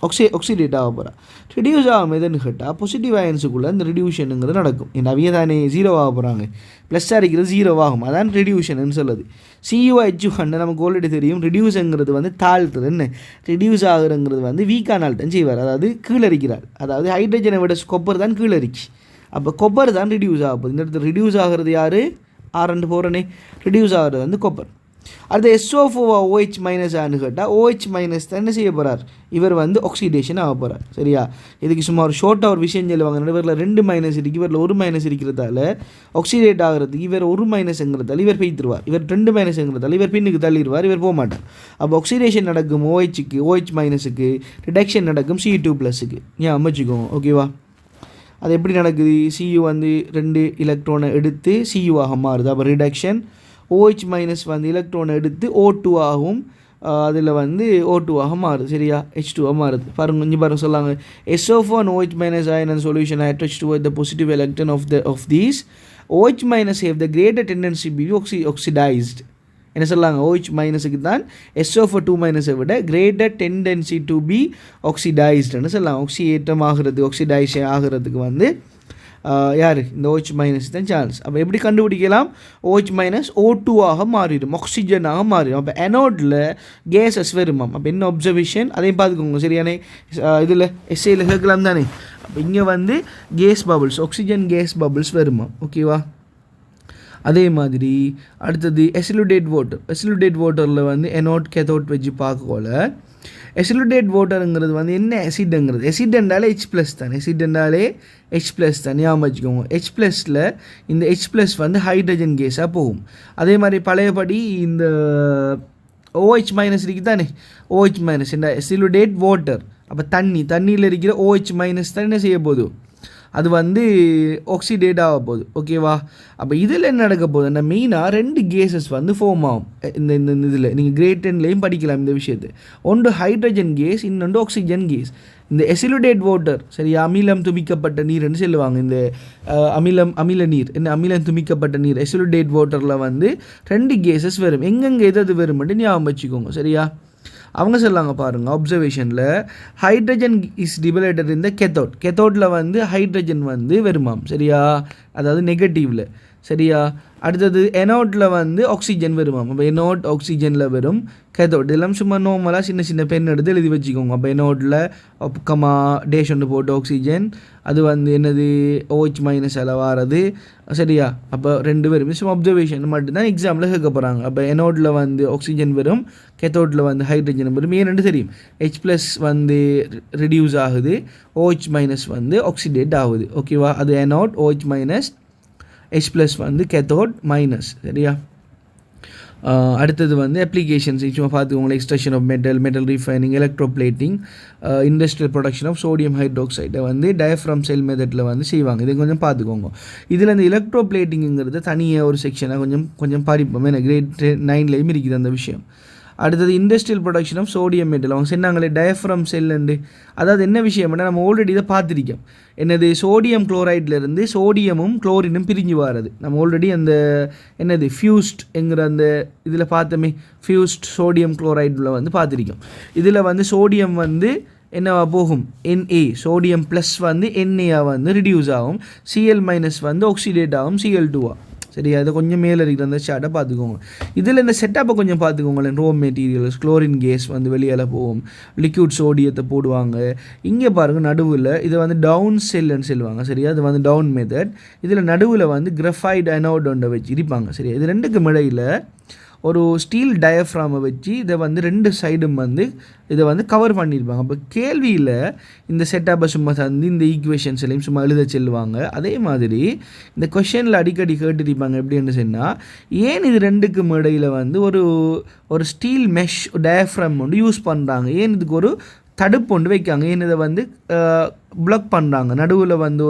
A: ஆக்சிடேட் ஆக போகிறா. ரெடியூஸ் ஆகும் எதுன்னு கேட்டால் பாசிட்டிவ் அயன்ஸுக்குள்ளே இந்த ரிடியூஷனுங்கிறது நடக்கும். இந்த அவிய தானே 0 ஆக போகிறாங்க, ப்ளஸ்ஸாக இருக்கிறது 0 ஆகும், அதான் ரெடியூஷன்னு சொல்லுது. CuH1 நமக்கு ஆல்ரெடி தெரியும், ரெடியூஸுங்கிறது வந்து தாழ்த்துறது. என்ன ரெடியூஸ் ஆகுறங்கிறது வந்து வீக்கான ஆள் தான் செய்வார், அதாவது கீழே இருக்கிறார். அதாவது ஹைட்ரஜனை விட கொப்பர் தான் கீழே இருக்கு. அப்போ கொப்பர் தான் ரெடியூஸ் ஆக போகுது. இந்த இடத்துல ரெடியூஸ் ஆகிறது யார், R2 போகிறனே, ரெடியூஸ் ஆகிறது வந்து கொப்பர். அடுத்து SO4 OH மைனஸ் ஆன்னு கேட்டால் OH மைனஸ் தான் என்ன செய்ய போகிறார், இவர் வந்து ஆக்சிடேஷன் ஆக போகிறார். சரியா, இதுக்கு சும்மா ஒரு ஷார்ட்டாக ஒரு விஷயம் சொல்லுவாங்க, இவரில் 2 மைனஸ் இருக்குது, இவரில் 1 மைனஸ் இருக்கிறதால ஆக்சிடேட் ஆகிறதுக்கு இவர் 1 மைனஸ்ங்கிறதால இவர் பெய்த்துருவார், இவர் 2 மைனஸ்ங்கிறதால இவர் பின்னுக்கு தள்ளிடுவார், இவர் போக மாட்டார். அப்போ ஆக்சிடேஷன் நடக்கும் OHக்கு, OH மைனஸுக்கு, ரிடக்ஷன் நடக்கும் Cu2 ப்ளஸுக்கு. ஏன் அமைச்சிக்கோங்க, ஓகேவா. அது எப்படி நடக்குது, Cu வந்து 2 எலக்ட்ரானை எடுத்து Cu ஆக மாறுது, அப்போ ரிடக்ஷன். OH மைனஸ் வந்து எலக்ட்ரானை எடுத்து O2 ஆகும், அதில் வந்து O2 ஆக மாறுது. சரியா, H2 மாறுது. பாருங்க கொஞ்சம் பாருங்க சொல்லாங்க, SO4 and OH minus ion and solution are attached toward the positive electron of these. OH minus have the greater tendency to be oxidized. என்ன சொல்லாங்க, OH மைனஸுக்கு தான் SO4 2- விட கிரேட்டர் டெண்டன்சி டு பி ஆக்சிடைஸ்டுன்னு சொல்லலாம். ஆக்சிடேட்டம் ஆகிறது, ஆக்சிடைசேஷன் ஆகிறதுக்கு வந்து யார், இந்த OH மைனஸ் தான் சான்ஸ். அப்போ எப்படி கண்டுபிடிக்கலாம், OH மைனஸ் O2 ஆக மாறிடும், ஆக்சிஜனாக மாறிடும். அப்போ அனோடில் கேஸஸ் வருமாம். அப்போ என்ன அப்சர்வேஷன் அதையும் பார்த்துக்கோங்க. சரியானே, இதில் எஸ்ஐயில் கேட்கலாம் தானே. அப்போ இங்கே வந்து gas bubbles, oxygen gas bubbles வருமா, ஓகேவா. அதே மாதிரி அடுத்தது எசிலுடேட் வாட்டர். எசிலுடேட் வாட்டரில் வந்து எனோட் கேத்தோட் வச்சு பார்க்கல. எசிலுடேட் வாட்டருங்கிறது வந்து என்ன எசிட்ங்கிறது, எசிட் என்றாலே H ப்ளஸ் தான், எசிட் என்றாலே H ப்ளஸ் தான், ஞாபகம் வச்சுக்கோங்க. H ப்ளஸில் இந்த H ப்ளஸ் வந்து ஹைட்ரஜன் கேஸாக போகும். அதே மாதிரி பழையபடி இந்த OH மைனஸ் இருக்குது தானே, OH மைனஸ் என்ன எசிலுடேட் வாட்டர். அப்போ தண்ணியில் இருக்கிற OH மைனஸ் தான் என்ன செய்ய போகுது, அது வந்து ஆக்சிடேட் ஆக போகுது, ஓகேவா. அப்போ இதில் என்ன நடக்க போகுதுன்னா மெயினாக 2 கேஸஸ் வந்து ஃபார்ம் ஆகும். இந்த இதில் நீங்கள் கிரேட் 10லேயும் படிக்கலாம் இந்த விஷயத்தை. ஒன்று ஹைட்ரஜன் கேஸ், இன்னொன்று ஆக்சிஜன் கேஸ். இந்த எசிலுடேட் வாட்டர், சரி, அமிலம் துமிக்கப்பட்ட நீர்ன்னு சொல்லுவாங்க. இந்த அமில நீர், என்ன அமிலம் துமிக்கப்பட்ட நீர், எசிலுடேட் வாட்டரில் வந்து 2 கேஸஸ் வரும். எங்கெங்கே எது வரும்னு ஞாபகம் வச்சுக்கோங்க. சரியா, அவங்க சொல்லாங்க பாருங்கள், அப்சர்வேஷனில் ஹைட்ரஜன் இஸ் டிபலேட்டட் இந்த கெத்தோட்டில் வந்து ஹைட்ரஜன் வந்து வருமாம். சரியா, அதாவது நெகட்டிவில். சரியா, அடுத்தது எனோட்டில் வந்து ஆக்சிஜன் வருமாம். அப்போ எனோட் ஆக்சிஜனில் வரும், கேத்தோட் இதெல்லாம் சும்மா நார்மலாக சின்ன சின்ன பென் எடுத்து எழுதி வச்சுக்கோங்க. அப்போ எனோட்டில் கமா டேஷ் ஒன்று போட்டு ஆக்சிஜன், அது வந்து என்னது OH மைனஸ் வாரது. சரியா, அப்போ 2 பேரும் சும்மா அப்சர்வேஷன் மட்டும்தான் எக்ஸாமில் கேட்க போகிறாங்க. அப்போ எனோட்டில் வந்து ஆக்சிஜன் வரும், கேத்தோட்டில் வந்து ஹைட்ரஜன் வரும். ஏன் 2 தெரியும், H ப்ளஸ் வந்து ரெடியூஸ் ஆகுது, OH மைனஸ் வந்து ஆக்சிடேட் ஆகுது, ஓகேவா. அது anode, OH minus, H plus வந்து கேத்தோட் மைனஸ். சரியா, அடுத்தது வந்து அப்ளிகேஷன்ஸ் சும்மா பார்த்துக்கோங்களேன். Extraction of metal refining, electroplating, industrial production of sodium ஹைட்ராக்சைடை வந்து டயஃப்ரம் செல் மெத்தடில் வந்து செய்வாங்க. இது கொஞ்சம் பார்த்துக்கோங்க. இதில் இந்த எலக்ட்ரோப்ளேட்டிங்கிறது தனியாக ஒரு செக்ஷனாக கொஞ்சம் படிப்போம். ஏன்னா கிரேட் 9லேயும் இருக்குது அந்த விஷயம். அடுத்தது industrial production of sodium metal. அவங்க சொன்னாங்களே டயஃப்ரம் செல்லுண்டு, அதாவது என்ன விஷயம்னா நம்ம ஆல்ரெடி இதை பார்த்துருக்கோம். என்னது, சோடியம் குளோரைட்லேருந்து சோடியமும் குளோரினும் பிரிஞ்சு வர்றது. நம்ம ஆல்ரெடி அந்த என்னது ஃபியூஸ்ட்ங்கிற அந்த இதில் பார்த்தோமே, ஃபியூஸ்ட் சோடியம் குளோரைடில் வந்து பார்த்துருக்கோம். இதில் வந்து சோடியம் வந்து என்னவா போகும், Na, சோடியம் ப்ளஸ் வந்து Na வந்து ரிடியூஸ் ஆகும், Cl மைனஸ் வந்து ஆக்சிடேட் ஆகும் Cl2. சரியா, இதை கொஞ்சம் மேலே இருக்கிற அந்த சார்ட்டை பார்த்துக்கோங்க. இதில் இந்த செட்டப்பை கொஞ்சம் பார்த்துக்கோங்களேன். ரோ மெட்டீரியல்ஸ், குளோரின் கேஸ் வந்து வெளியில் போகும், லிக்யூட் சோடியத்தை போடுவாங்க. இங்கே பாருங்கள் நடுவில் இதை வந்து டவுன் செல்லுன்னு சொல்லுவாங்க. சரியா, அது வந்து டவுன் மெத்தட். இதில் நடுவில் வந்து கிரஃபைட் அனோட் ஒன்றை வச்சு இருப்பாங்க. சரியா, இது 2க்கும் இடையில் ஒரு ஸ்டீல் டயஃப்ராமை வச்சு இதை வந்து 2 சைடும் வந்து இதை வந்து கவர் பண்ணியிருப்பாங்க. அப்போ கேள்வியில் இந்த செட்டப்பை சும்மா தந்து இந்த ஈக்குவேஷன்ஸ் எல்லாம் சும்மா எழுத செல்லுவாங்க. அதே மாதிரி இந்த கொஷனில் அடிக்கடி கேட்டுருப்பாங்க எப்படின்னு சொன்னால், ஏன் இது 2க்கும் இடையில் வந்து ஒரு ஸ்டீல் மெஷ் டயஃப்ராம் ஒன்று யூஸ் பண்ணுறாங்க, ஏன் இதுக்கு ஒரு தடுப்பு ஒன்று வைக்காங்க, ஏன் இதை வந்து பிளாக் பண்ணுறாங்க, நடுவில் வந்து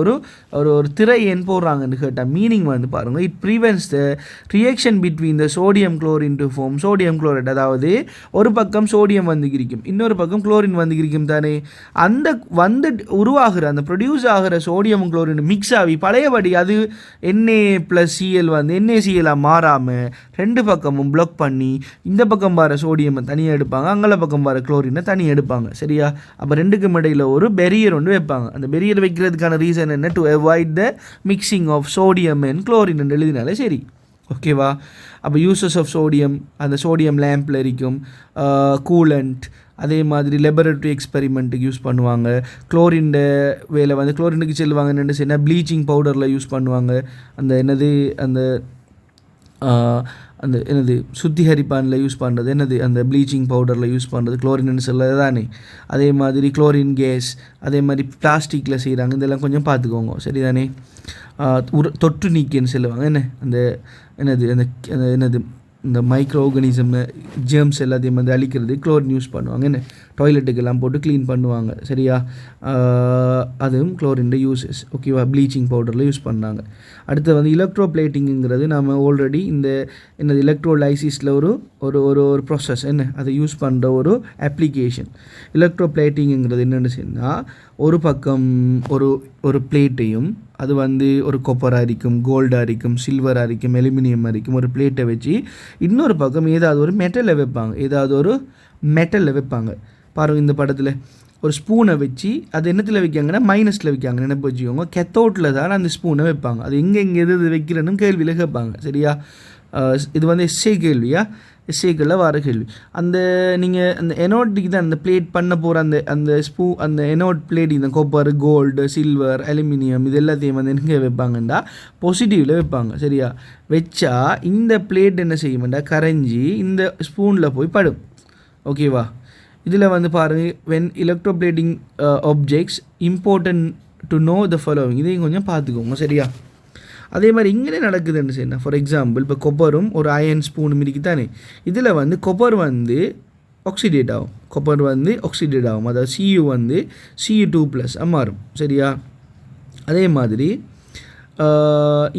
A: ஒரு திரை ஏன் போடுறாங்கன்னு கேட்டால் மீனிங் வந்து பாருங்கள், it prevents the reaction between the sodium chlorine to form sodium chloride. அதாவது ஒரு பக்கம் சோடியம் வந்து இருக்கும், இன்னொரு பக்கம் குளோரின் வந்து இருக்கும் தானே, அந்த வந்து உருவாகிற அந்த ப்ரொடியூஸ் ஆகிற சோடியம் குளோரின் மிக்ஸ் ஆகி பழையபடி அது Na+Cl வந்து NaCl மாறாமல் 2 பக்கமும் பிளாக் பண்ணி இந்த பக்கம் வர சோடியம் தனியாக எடுப்பாங்க, அங்கே பக்கம் வர குளோரினை தனியாக எடுப்பாங்க. சரியா? அப்போ 2க்கும் இடையில் ஒரு பெரியர் ஒன்று வைப்பாங்க. அந்த பெரியர் வைக்கிறதுக்கான ரீசன் என்ன? To avoid the mixing of sodium and chlorine எழுதினாலே சரி. ஓகேவா? அப்போ யூசஸ் ஆஃப் சோடியம், அந்த சோடியம் லேம்பில் இருக்கும், கூலண்ட், அதே மாதிரி லெபரட்டரி எக்ஸ்பெரிமெண்ட்டுக்கு யூஸ் பண்ணுவாங்க. குளோரின் வேலை வந்து குளோரினுக்கு செல்லுவாங்க என்னென்னு சொன்னால் ப்ளீச்சிங் பவுடரில் யூஸ் பண்ணுவாங்க. அந்த சுத்திகரிப்பானில் யூஸ் பண்ணுறது அந்த ப்ளீச்சிங் பவுடரில் யூஸ் பண்ணுறது குளோரின்னு சொல்லது தானே. அதே மாதிரி குளோரின் கேஸ், அதே மாதிரி பிளாஸ்டிக்கில் செய்கிறாங்க. இதெல்லாம் கொஞ்சம் பார்த்துக்கோங்க. சரிதானே? தொற்று நீக்கின்னு சொல்லுவாங்க. இந்த மைக்ரோ ஆர்கானிசம் ஜேர்ம்ஸ் எல்லாத்தையும் வந்து அழிக்கிறது குளோரின் யூஸ் பண்ணுவாங்க. டாய்லெட்டுக்கெல்லாம் போட்டு க்ளீன் பண்ணுவாங்க. சரியா? அதுவும் குளோரின் யூசஸ். ஓகேவா? ப்ளீச்சிங் பவுடரில் யூஸ் பண்ணாங்க. அடுத்து வந்து எலக்ட்ரோ பிளேட்டிங்கிறது நம்ம ஆல்ரெடி இந்த எலக்ட்ரோலைசிஸில் ஒரு ப்ராசஸ் அதை யூஸ் பண்ணுற ஒரு அப்ளிகேஷன். எலக்ட்ரோ பிளேட்டிங்கிறது என்னென்னு சொன்னால், ஒரு பக்கம் ஒரு பிளேட்டையும் அது வந்து ஒரு கொப்பராக இருக்கும், கோல்டாக இருக்கும், சில்வராக இருக்கும், அலுமினியமாக இருக்கும், ஒரு பிளேட்டை வச்சு இன்னொரு பக்கம் ஏதாவது ஒரு மெட்டலில் வைப்பாங்க. பாருங்கள், இந்த படத்தில் ஒரு ஸ்பூனை வச்சு அது என்னத்தில் வைக்காங்கன்னா மைனஸில் வைக்காங்க. நினைப்பு வச்சுக்கோங்க, கெத்தோட்டில் தான் அந்த ஸ்பூனை வைப்பாங்க. அது எங்கே எது வைக்கிறேன்னு கேள்வியில் கேட்பாங்க. சரியா? இது வந்து எஸ்ஏக்களில் வர கேள்வி. நீங்கள் அந்த எனோட்டுக்கு தான் அந்த பிளேட் பண்ண போகிற அந்த எனோட் பிளேட், இந்த கொப்பர், கோல்டு, சில்வர், அலுமினியம் இது எல்லாத்தையும் வந்து எங்கே வைப்பாங்கண்டா பாசிட்டிவில் வைப்பாங்க. சரியா? வச்சா இந்த பிளேட் என்ன செய்யும்டா கரைஞ்சி இந்த ஸ்பூனில் போய் படும். ஓகேவா? இதில் வந்து பாருங்கள், when electroplating objects important to know the following. இதையும் கொஞ்சம் பார்த்துக்கோங்க. சரியா? அதே மாதிரி இங்கே நடக்குதுன்னு சொன்னா, ஃபார் எக்ஸாம்பிள் இப்போ கொப்பரும் ஒரு அயன் ஸ்பூனும் இருக்குது தானே, இதில் வந்து கொப்பர் வந்து ஆக்சிடேட் ஆகும். அதாவது Cu வந்து Cu2+ மாறும். சரியா? அதே மாதிரி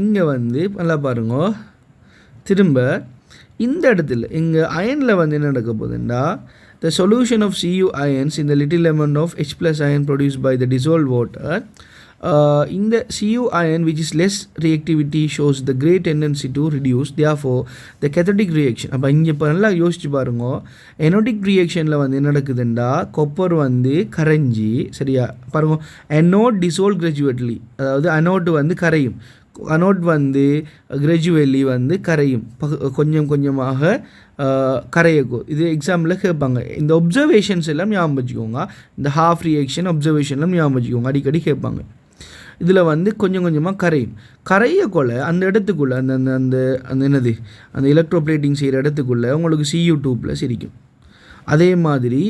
A: இங்கே வந்து நல்லா பாருங்க, திரும்ப இந்த இடத்துல இங்கே அயனில் வந்து என்ன நடக்க போகுதுன்னா, the solution of Cu ions in the little amount of H+ ion produced by the dissolved water, in the Cu ion which is less reactivity shows the great tendency to reduce, therefore the cathodic reaction. அப்போ இங்கே இப்போ நல்லா யோசிச்சு பாருங்க, எனோடிக் ரியாக்ஷனில் வந்து என்ன நடக்குதுண்டா, copper வந்து கரைஞ்சி, சரியா பாருங்க, அனோட் டிசோல்வ் கிராஜுவேட்லி, அதாவது அனோட் வந்து கரையும், அனோட் வந்து கிராஜுவலி வந்து கரையும், கொஞ்சம் கொஞ்சமாக கரையக்கும். இது எக்ஸாம்பிளில் கேட்பாங்க. இந்த ஒப்சர்வேஷன்ஸ் எல்லாம் ஞாபகம் வச்சுக்கோங்க. இந்த ஹாஃப் ரியாக்ஷன் ஒப்சர்வேஷன்லாம் ஞாபகம் வச்சுக்கோங்க, அடிக்கடி கேட்பாங்க. இதில் வந்து கொஞ்சம் கொஞ்சமாக கரையக்குள்ள அந்த இடத்துக்குள்ளே அந்த எலக்ட்ரோபிளேட்டிங் செய்கிற இடத்துக்குள்ளே உங்களுக்கு Cu2+ இருக்கும். அதே மாதிரி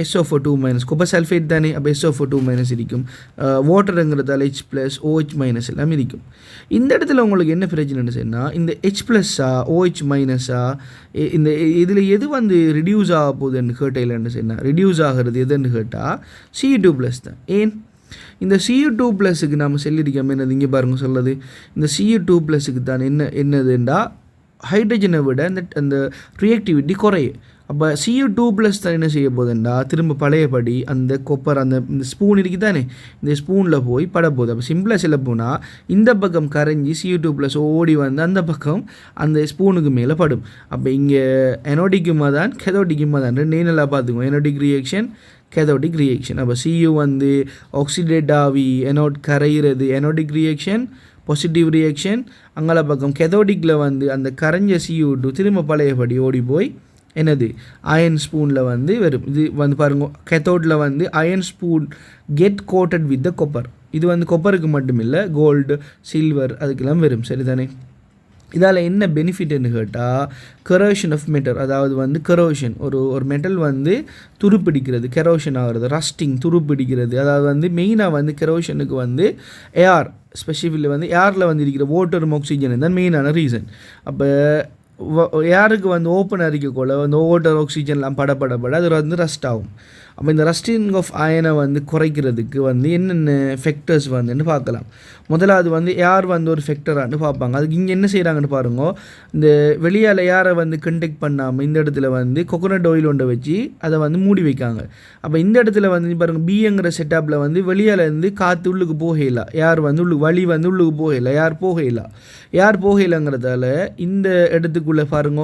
A: SO4 கொப்பர் சல்ஃபேட் தானே, அப்போ SO4 இருக்கும். வாட்டருங்கிறதால H+ OH- எல்லாம் இருக்கும். இந்த இடத்துல உங்களுக்கு என்ன பிரச்சனைன்னு சொன்னால், இந்த H+, OH- இந்த இதில் எது வந்து ரிடியூஸ் ஆக போகுதுன்னு கேட்டேன்னு சொன்னால், ரிடியூஸ் ஆகிறது எதுன்னு கேட்டால் Cu2+ தான். ஏன் இந்த Cu2+க்கு நாம் சொல்லியிருக்கோம் என்னது, இங்கே பாருங்கள் சொல்லுது, இந்த Cu2+க்கு தான் என்னதுண்டா ஹைட்ரஜனை விட அந்த ரியாக்டிவிட்டி குறையும். அப்போ Cu2+ தான் என்ன செய்ய போகுதுண்டா திரும்ப பழையபடி அந்த கொப்பர் இந்த ஸ்பூன் இருக்குது தானே, இந்த ஸ்பூனில் போய் பட போகுது. அப்போ சிம்பிளாக சொல்ல போனால் இந்த பக்கம் கரைஞ்சி Cu2+ ஓடி வந்து அந்த பக்கம் அந்த ஸ்பூனுக்கு மேலே படும். அப்போ இங்கே எனோடிக்குமா தான் கெதோடிக்குமா தான் ரெண்டு நல்லா பார்த்துக்குவோம். எனோடிக் ரியாக்ஷன், கேதோடிக் ரியாக்ஷன். அப்போ Cu வந்து ஆக்சிடேட் ஆகி எனோட் கரைகிறது எனோடிக் ரியாக்ஷன், பாசிட்டிவ் ரியாக்ஷன். அங்கே பக்கம் கெதோடிக்கில் வந்து அந்த கரைஞ்ச Cu2 திரும்ப பழையபடி ஓடி போய் என்னது அயன் ஸ்பூனில் வந்து வரும். இது வந்து பாருங்க, கெத்தோடில் வந்து iron spoon get coated with the copper. இது வந்து கொப்பருக்கு மட்டும் இல்லை, கோல்டு, சில்வர் அதுக்கெல்லாம் வரும். சரிதானே? இதால் என்ன பெனிஃபிட்னு கேட்டால் கெரோஷன் ஆஃப் மெட்டல், அதாவது வந்து கெரோஷன் ஒரு மெட்டல் வந்து துருப்பிடிக்கிறது, கெரோஷன் ஆகிறது, ரஸ்டிங் துருப்பிடிக்கிறது. அதாவது வந்து மெயினாக வந்து கெரோஷனுக்கு வந்து ஏர், ஸ்பெசிஃபிக்கில் வந்து ஏரில் வந்து இருக்கிற வாட்டரும் ஆக்சிஜன் தான் மெயினான ரீசன். அப்போ ஏருக்கு வந்து ஓப்பன் அறிக்கக்குள்ள வந்து வாட்டர் ஆக்சிஜன்லாம் பட அது வந்து ரஸ்ட் ஆகும். அப்போ இந்த ரஸ்டிங் ஆஃப் அயனை வந்து குறைக்கிறதுக்கு வந்து என்னென்ன ஃபெக்டர்ஸ் வந்துன்னு பார்க்கலாம். முதலாவது வந்து ஏர் வந்து ஒரு ஃபெக்டரானு பார்ப்பாங்க. அதுக்கு இங்கே என்ன செய்கிறாங்கன்னு பாருங்க, இந்த வெளியால் ஏரை வந்து கண்டெக்ட் பண்ணாமல் இந்த இடத்துல வந்து கொக்கோனட் ஆயில் ஒன்றை வச்சு அதை வந்து மூடி வைக்காங்க. அப்போ இந்த இடத்துல வந்து பாருங்கள், பிங்கிற செட்டப்பில் வந்து வெளியால் இருந்து காற்று உள்ளுக்கு போகல, ஏர் வந்து உள்ளுக்கு வழி வந்து உள்ளுக்கு போகல, ஏர் போகலைங்கிறதால இந்த இடத்துக்குள்ளே பாருங்க,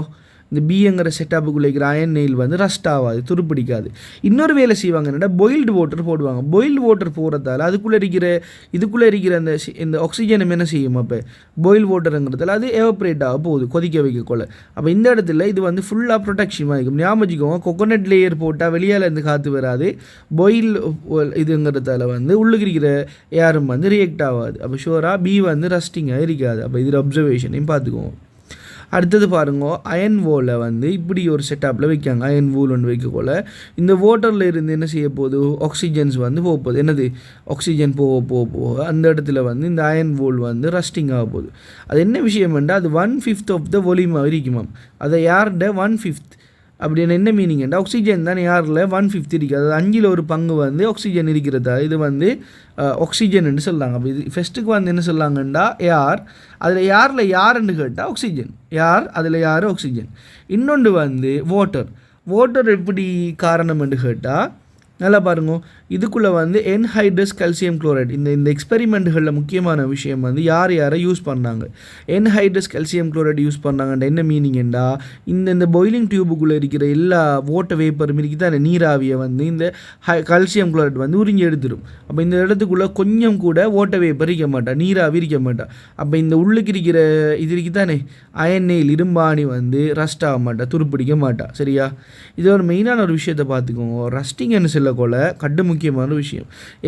A: இந்த பிங்கிற செட்டப்புக்குள்ளே இருக்கிற அயன் நெயில் வந்து ரஸ்ட் ஆகாது, துருப்பிடிக்காது. இன்னொரு வேலை செய்வாங்க, என்னென்னா பாயில்டு வாட்டர் போடுவாங்க. பாயில்டு வாட்டர் போடுறதால இதுக்குள்ளே இருக்கிற அந்த இந்த ஆக்சிஜன் என்ன செய்யும், அப்போ பாயில் வாட்டருங்கிறதால அது எவப்ரேட் ஆக போகுது கொதிக்க வைக்கக்குள்ள. அப்போ இந்த இடத்துல இது வந்து ஃபுல்லாக ப்ரொடெக்ஷன் ஆகிக்கும். ஞாபகம், கொக்கோனட் லேயர் போட்டால் வெளியால் இருந்து காற்று வராது, பாயில் இதுங்கிறதால வந்து உள்ளுக்கு இருக்கிற ஏரும் வந்து ரியாக்ட் ஆகாது. அப்போ ஷுவராக பி வந்து ரஸ்டிங்காக இருக்காது. அப்போ இதில் அப்சர்வேஷனையும் பார்த்துக்குவோம். அடுத்தது பாருங்க, அயன் வோலை வந்து இப்படி ஒரு செட்டப்பில் வைக்காங்க. அயன் வோல் ஒன்று வைக்கக்குள்ள இந்த வாட்டரில் இருந்து என்ன செய்ய போகுது, ஆக்சிஜன்ஸ் வந்து போக போகுது. என்னது, ஆக்சிஜன் போக அந்த இடத்துல வந்து இந்த அயன் வோல் வந்து ரஸ்டிங் ஆக போகுது. அது என்ன விஷயம் என்றால், அது 1/5 ஆஃப் த வால்யூம் இருக்குமாம். அதை யார்ட 1/5 அப்படின்னு என்ன மீனிங்டா, ஆக்சிஜன் தான் யாரில் 1/5 இருக்குது. அதாவது 5ல் ஒரு பங்கு வந்து ஆக்சிஜன் இருக்கிறதா இது வந்து ஆக்சிஜன் சொல்கிறாங்க. அப்போ இது ஃபஸ்ட்டுக்கு வந்து என்ன சொல்லாங்கண்டா ஏர், அதில் யாருன்னு கேட்டால் ஆக்சிஜன், அதில் ஆக்சிஜன். இன்னொன்று வந்து வாட்டர் எப்படி காரணம் என்று கேட்டால், நல்லா பாருங்க, இதுக்குள்ளே வந்து என்ஹைட்ரஸ் கால்சியம் குளோரைட் இந்த எக்ஸ்பெரிமெண்ட்டுகளில் முக்கியமான விஷயம் வந்து யாரை யூஸ் பண்ணாங்க, என்ஹைட்ரஸ் கால்சியம் குளோரைட் யூஸ் பண்ணாங்கன்ற என்ன மீனிங்கண்டா, இந்த பாயிலிங் டியூபுக்குள்ளே இருக்கிற எல்லா வாட்டர் வேப்பரும் இருக்குதான நீராவியை வந்து இந்த கால்சியம் குளோரைட் வந்து உறிஞ்சி எடுத்துடும். அப்போ இந்த இடத்துக்குள்ளே கொஞ்சம் கூட வாட்டர் வேப்பர் இருக்க மாட்டா, நீராவி இருக்க மாட்டா. அப்போ இந்த உள்ளுக்கு இருக்கிற இது இருக்குதானே அயன் நெயில் இரும்பாணி வந்து ரஸ்ட் ஆக மாட்டா, துருப்பிடிக்க மாட்டா. சரியா, இது ஒரு மெயினான ஒரு விஷயத்தை பார்த்துக்கோங்க. ரஸ்டிங் என்ன சொல்லக்கொள்ள கட்டு முக்கியமான விஷயம்.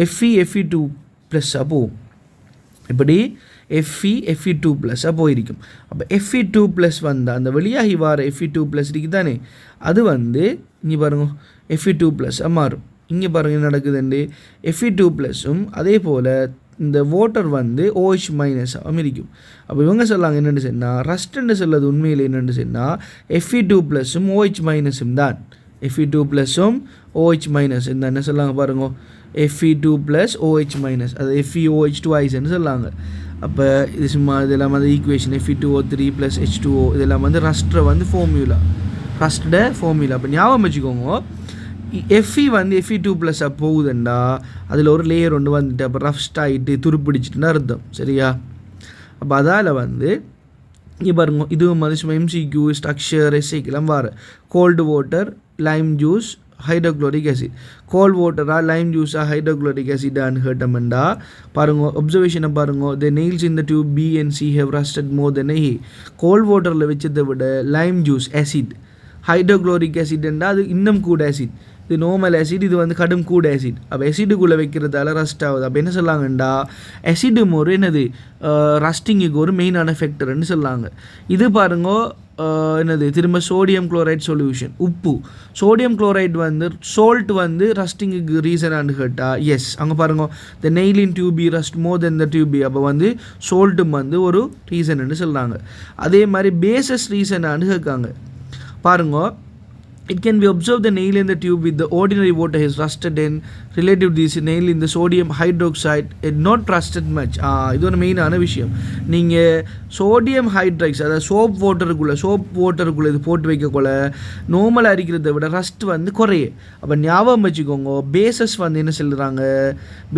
A: Fe2+ போகும். இப்படி Fe2+ போயிருக்கும். அப்போ Fe2+ வந்தால் அந்த வெளியாகி வார Fe2+ இருக்குதானே, அது வந்து இங்கே பாருங்க Fe2+ மாறும். இங்கே பாருங்கள் என்ன நடக்குதுண்டு, Fe2+ம் அதே போல் இந்த வாட்டர் வந்து OH- இருக்கும். அப்போ இவங்க சொல்லாங்க என்னென்னு சொன்னால், ரஸ்ட்டுன்னு சொல்லது உண்மையில் என்னென்னு சொன்னால் Fe2+ம் OH- தான். Fe2+ம் OH- இந்த என்ன சொல்லாங்க பாருங்க, Fe2+ OH-, அது FeOH2 சொல்லாங்க. அப்போ இது சும்மா இதெல்லாம் வந்து ஈக்குவேஷன் Fe2O3 + H2O இதெல்லாம் வந்து ரஸ்ட்டை வந்து ஃபார்முலா. அப்போ ஞாபகம் வச்சுக்கோங்க, Fe வந்து Fe2+ போகுதுண்டா அதில் ஒரு லேயர் ஒன்று வந்துட்டு அப்போ ரஃப்ட் ஆகிட்டு துருப்பிடிச்சிட்டுன்னு அர்த்தம். சரியா, அப்போ அதால் வந்து இங்கே பாருங்க, இதுவும் வந்து சும்மா MCQ ஸ்ட்ரக்சர் எஸ்ஐக்கெல்லாம் வர cold water, lime juice, hydrochloric acid. Cold வாட்டராக, லைம் ஜூஸாக, ஹைட்ரோக்ளோரிக் ஆசிடான்னு கேட்டோம்டா பாருங்க, அப்சர்வேஷனை பாருங்க, the nails in the tube B and C have rusted more than A. Cold வாட்டரில் வச்சதை விட லைம் ஜூஸ் ஆசிட், ஹைட்ரோக்ளோரிக் ஆசிட்ண்டா அது இன்னும் கூட ஆசிட், இது நார்மல் ஆசிட், இது வந்து கடும் கூட ஆசிட். அப்போ ஆசிடுக்குள்ளே வைக்கிறதால ரஸ்ட் ஆகுது. அப்போ என்ன சொல்லாங்கண்டா, ஆசிடும் ஒரு என்னது ரஸ்டிங்குக்கு ஒரு மெயினான ஃபேக்டர்னு சொல்லாங்க. இது பாருங்க என்னது திரும்ப சோடியம் குளோரைட் சொல்யூஷன், உப்பு. சோடியம் குளோரைட் வந்து சோல்ட் வந்து ரஸ்டிங்குக்கு ரீசனானு கேட்டால் எஸ். அங்கே பாருங்க, த நெயில் இன் டியூபி ரஸ்ட் மோர் தென் த டியூபி. அப்போ வந்து சோல்ட்டும் வந்து ஒரு ரீசன்னு சொல்கிறாங்க. அதே மாதிரி பேசஸ் ரீசனானு கேட்காங்க பாருங்க. It can be observed the nail in the tube with the ordinary water has rusted in relative to this nail in the sodium hydroxide it not rusted much. இது ஒரு மெயினான விஷயம். நீங்கள் சோடியம் ஹைட்ரைக்ஸ் அதாவது சோப் வாட்டருக்குள்ளே இது போட்டு வைக்கக்குள்ள நார்மலாக இருக்கிறத விட ரஸ்ட் வந்து குறைய. அப்போ ஞாபகம் வச்சுக்கோங்க, பேசஸ் வந்து என்ன சொல்கிறாங்க,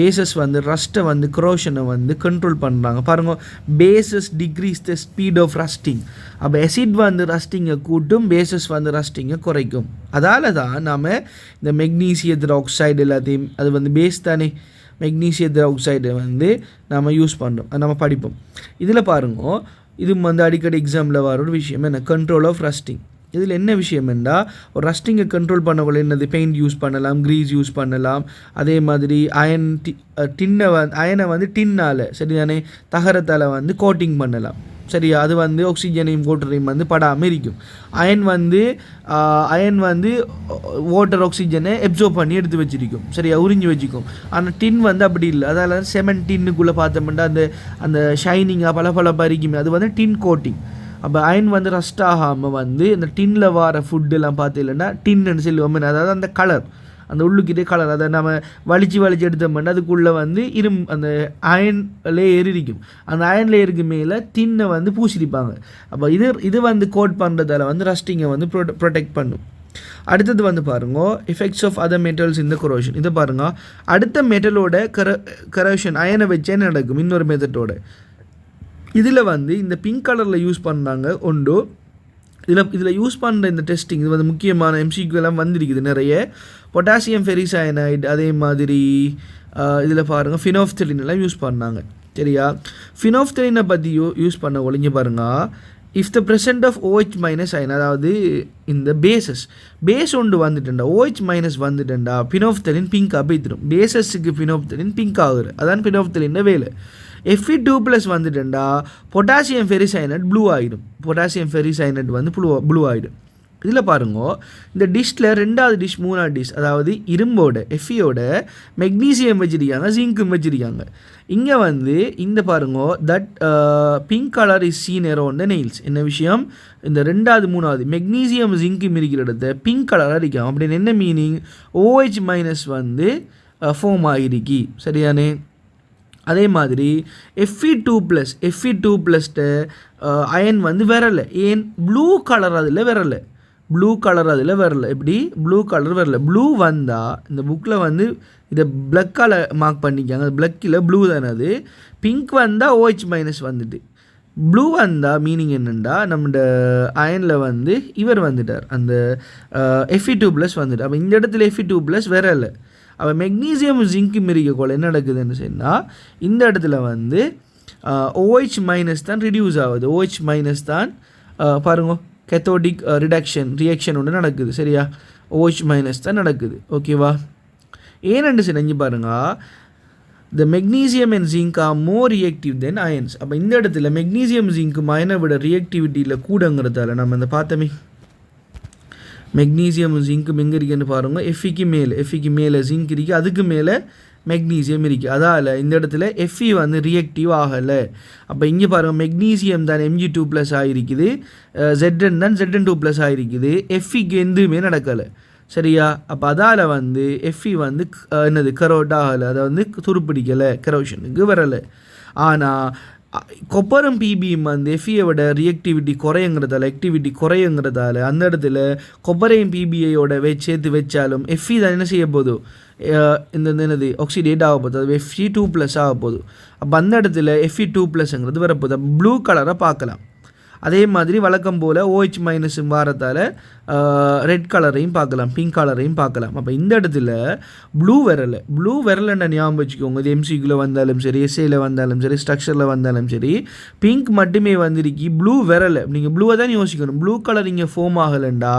A: பேசஸ் வந்து ரஸ்ட்டை வந்து க்ரோஷனை வந்து கண்ட்ரோல் பண்ணுறாங்க. பாருங்கள், bases decrease the speed of rusting. அப்போ ஆசிட் வந்து ரஸ்டிங்கை கூட்டும், பேசஸ் வந்து ரஸ்டிங்கை குறைக்கும். அதால் தான் நாம் இந்த மெக்னீசியத்தில் ஆக்சைடு எல்லாத்தையும், அது வந்து பேஸ் தானே, மெக்னீசியத்தில் ஆக்சைடை வந்து நம்ம யூஸ் பண்ணுறோம், அது நம்ம படிப்போம். இதில் பாருங்க, இது வந்து அடிக்கடி எக்ஸாமில் வர ஒரு விஷயம் என்ன, கண்ட்ரோல் ஆஃப் ரஸ்டிங். இதில் என்ன விஷயம் என்றால், ஒரு ரஸ்டிங்கை கண்ட்ரோல் பண்ணக்குள்ள என்னது பெயிண்ட் யூஸ் பண்ணலாம், க்ரீஸ் யூஸ் பண்ணலாம். அதே மாதிரி அயனை வந்து டின்னால் சரிதானே தகரத்தால் வந்து கோட்டிங் பண்ணலாம். சரியா, அது வந்து ஆக்சிஜனையும் வாட்டரையும் வந்து படாமல் இருக்கும். அயன் வந்து வாட்டர் ஆக்சிஜனை அப்சர்வ் பண்ணி எடுத்து வச்சிருக்கும், சரியா, உறிஞ்சி வச்சுக்கும். ஆனால் டின் வந்து அப்படி இல்லை. அதால் செமன் டின்னுக்குள்ளே பார்த்தோம்னா அந்த ஷைனிங்காக பளபளப்பாக இருக்குமே, அது வந்து டின் கோட்டிங். அப்போ அயன் வந்து ரஸ்ட் ஆகாமல் வந்து இந்த டின்னில் வர ஃபுட்டெல்லாம் பார்த்தீங்கன்னா டின்னு சொல்லுவோம். அதாவது அந்த கலர், அந்த உள்ளுக்கிட்டே கலர், அதை நம்ம வலிச்சு எடுத்தோம்னா அதுக்குள்ளே வந்து அந்த அயன் லேயர் இருக்கும். அந்த அயன் லேயருக்கு மேலே டின்னை வந்து பூசிருப்பாங்க. அப்போ இது வந்து கோட் பண்ணுறதால வந்து ரஸ்டிங்கை வந்து ப்ரொடெக்ட் பண்ணும். அடுத்தது வந்து பாருங்க, எஃபெக்ட்ஸ் ஆஃப் அதர் மெட்டல்ஸ் இந்த கொரோஷன். இதை பாருங்க, அடுத்த மெட்டலோட கரோஷன் அயனை வச்சே நடக்கும் இன்னொரு மெத்தடோட. இதில் வந்து இந்த பிங்க் கலரில் யூஸ் பண்ணாங்க உண்டு. இதில் யூஸ் பண்ணுற இந்த டெஸ்டிங் இது வந்து முக்கியமான எம்சிக்யூ எல்லாம் வந்திருக்குது நிறைய. பொட்டாசியம் ஃபெரிசயனைடு, அதே மாதிரி இதில் பாருங்கள் ஃபினோஃப்தலின் எல்லாம் யூஸ் பண்ணாங்க, சரியா. ஃபினோஃப்தலினை பற்றி யூஸ் பண்ண ஒழிஞ்சு பாருங்கள், if the present of OH minus ion, அதாவது இந்த பேஸ் ஒன்று வந்துட்டேன்டா, OH மைனஸ் வந்துட்டேன்டா, ஃபினோஃப்தலின் பிங்காக போய்த்திடும். பேசஸுக்கு ஃபினோஃப்தலின் பிங்க் ஆகுது, அதான் ஃபினோஃப்தலின் வேலை. Fe2+ வந்துட்டேன்டா, பொட்டாசியம் ஃபெரிசயனைட் ப்ளூ ஆகிடும். பொட்டாசியம் ஃபெரிசயனைட் வந்து ப்ளூ ஆகிடும். இதில் பாருங்க, இந்த டிஷ்ஷில் 2வது டிஷ் 3வது டிஷ், அதாவது இரும்போட Feயோட மெக்னீசியம் வச்சுருக்காங்க, ஜிங்க்கும் வச்சுருக்காங்க. இங்கே வந்து இந்த பாருங்க, that pink colour is scene around the nails. என்ன விஷயம், இந்த 2வது 3வது மெக்னீசியம் ஜிங்க்கும் இருக்கிற இடத்த பிங்க் கலராக இருக்கும். அப்படின்னு என்ன மீனிங், OH மைனஸ் வந்து ஃபார்ம் ஆகிருக்கி, சரியானே. அதே மாதிரி Fe2+ அயன் வந்து வரலை. ஏன், ப்ளூ கலர் அதில் வரலை. எப்படி ப்ளூ கலர் வரல. ப்ளூ வந்தால் இந்த புக்கில் வந்து இதை பிளக்கால் மார்க் பண்ணிக்காங்க, அது பிளக்கில் ப்ளூ தானே. அது பிங்க் வந்தால் OH மைனஸ் வந்துட்டு, ப்ளூ வந்தால் மீனிங் என்னென்னா நம்மளோட அயனில் வந்து இவர் வந்துட்டார், அந்த Fe2+ வந்துட்டு. அப்போ இந்த இடத்துல Fe2+ வரலை. அப்போ மெக்னீசியம் ஜிங்க்கு மிரிக்கோல என்ன நடக்குதுன்னு சொன்னால், இந்த இடத்துல வந்து OH மைனஸ் தான் ரிடியூஸ் ஆகுது. OH மைனஸ் தான் பாருங்க கேத்தோடிக் ரியாக்ஷன் ஒன்று நடக்குது, சரியா. OH மைனஸ் தான் நடக்குது, ஓகேவா. ஏன்னு செஞ்சு பாருங்க, the magnesium and zinc are more reactive than ions. அப்போ இந்த இடத்துல மெக்னீசியம் ஜிங்க்கும் அயனை விட ரியாக்டிவிட்டியில் கூடங்கிறதால நம்ம இந்த பார்த்தோமே, மெக்னீசியம் ஜிங்க்கும் எங்கே இருக்குன்னு பாருங்கள், எஃபிக்கு மேலே ஜிங்க் இருக்குது, அதுக்கு மேலே மெக்னீசியம் இருக்குது. அதால் இந்த இடத்துல Fe வந்து ரியாக்டிவ் ஆகலை. அப்போ இங்கே பாருங்கள், மெக்னீசியம் தான் Mg2+ ஆகிருக்குது, Zn தான் Zn2+ ஆகிருக்குது, Feக்கு எதுவுமே நடக்கலை, சரியா. அப்போ அதால் வந்து Fe வந்து என்னது கரோட் ஆகலை, அதை வந்து துருப்பிடிக்கலை, கரோஷனுக்கு வரலை. ஆனால் கொப்பரும் பிபியும் வந்து Feயோட ஆக்டிவிட்டி குறையுங்கிறதால அந்த இடத்துல கொப்பரையும் பிபிஐயோட சேர்த்து வச்சாலும் Fe தான் என்ன செய்ய போகுது, இந்த என்னது ஆக்சிடேட் ஆக போகுது, அது Fe2+ ஆக போகுது. அப்போ அந்த இடத்துல Fe2+ங்கிறது வரப்போகுது. ப்ளூ கலரை பார்க்கலாம். அதே மாதிரி வழக்கம் போல் OH மைனஸும் வாரத்தால் ரெட் கலரையும் பார்க்கலாம், பிங்க் கலரையும் பார்க்கலாம். அப்போ இந்த இடத்துல ப்ளூ வரலைன்னு ஞாபகம் வச்சுக்கோங்க. இது MCQல வந்தாலும் சரி, எஸ்ஏயில் வந்தாலும் சரி, ஸ்ட்ரக்சரில் வந்தாலும் சரி, பிங்க் மட்டுமே வந்திருக்கு, ப்ளூ வரலை. நீங்கள் ப்ளூவை தான் யோசிக்கணும். ப்ளூ கலர் இங்கே ஃபார்ம் ஆகலைண்டா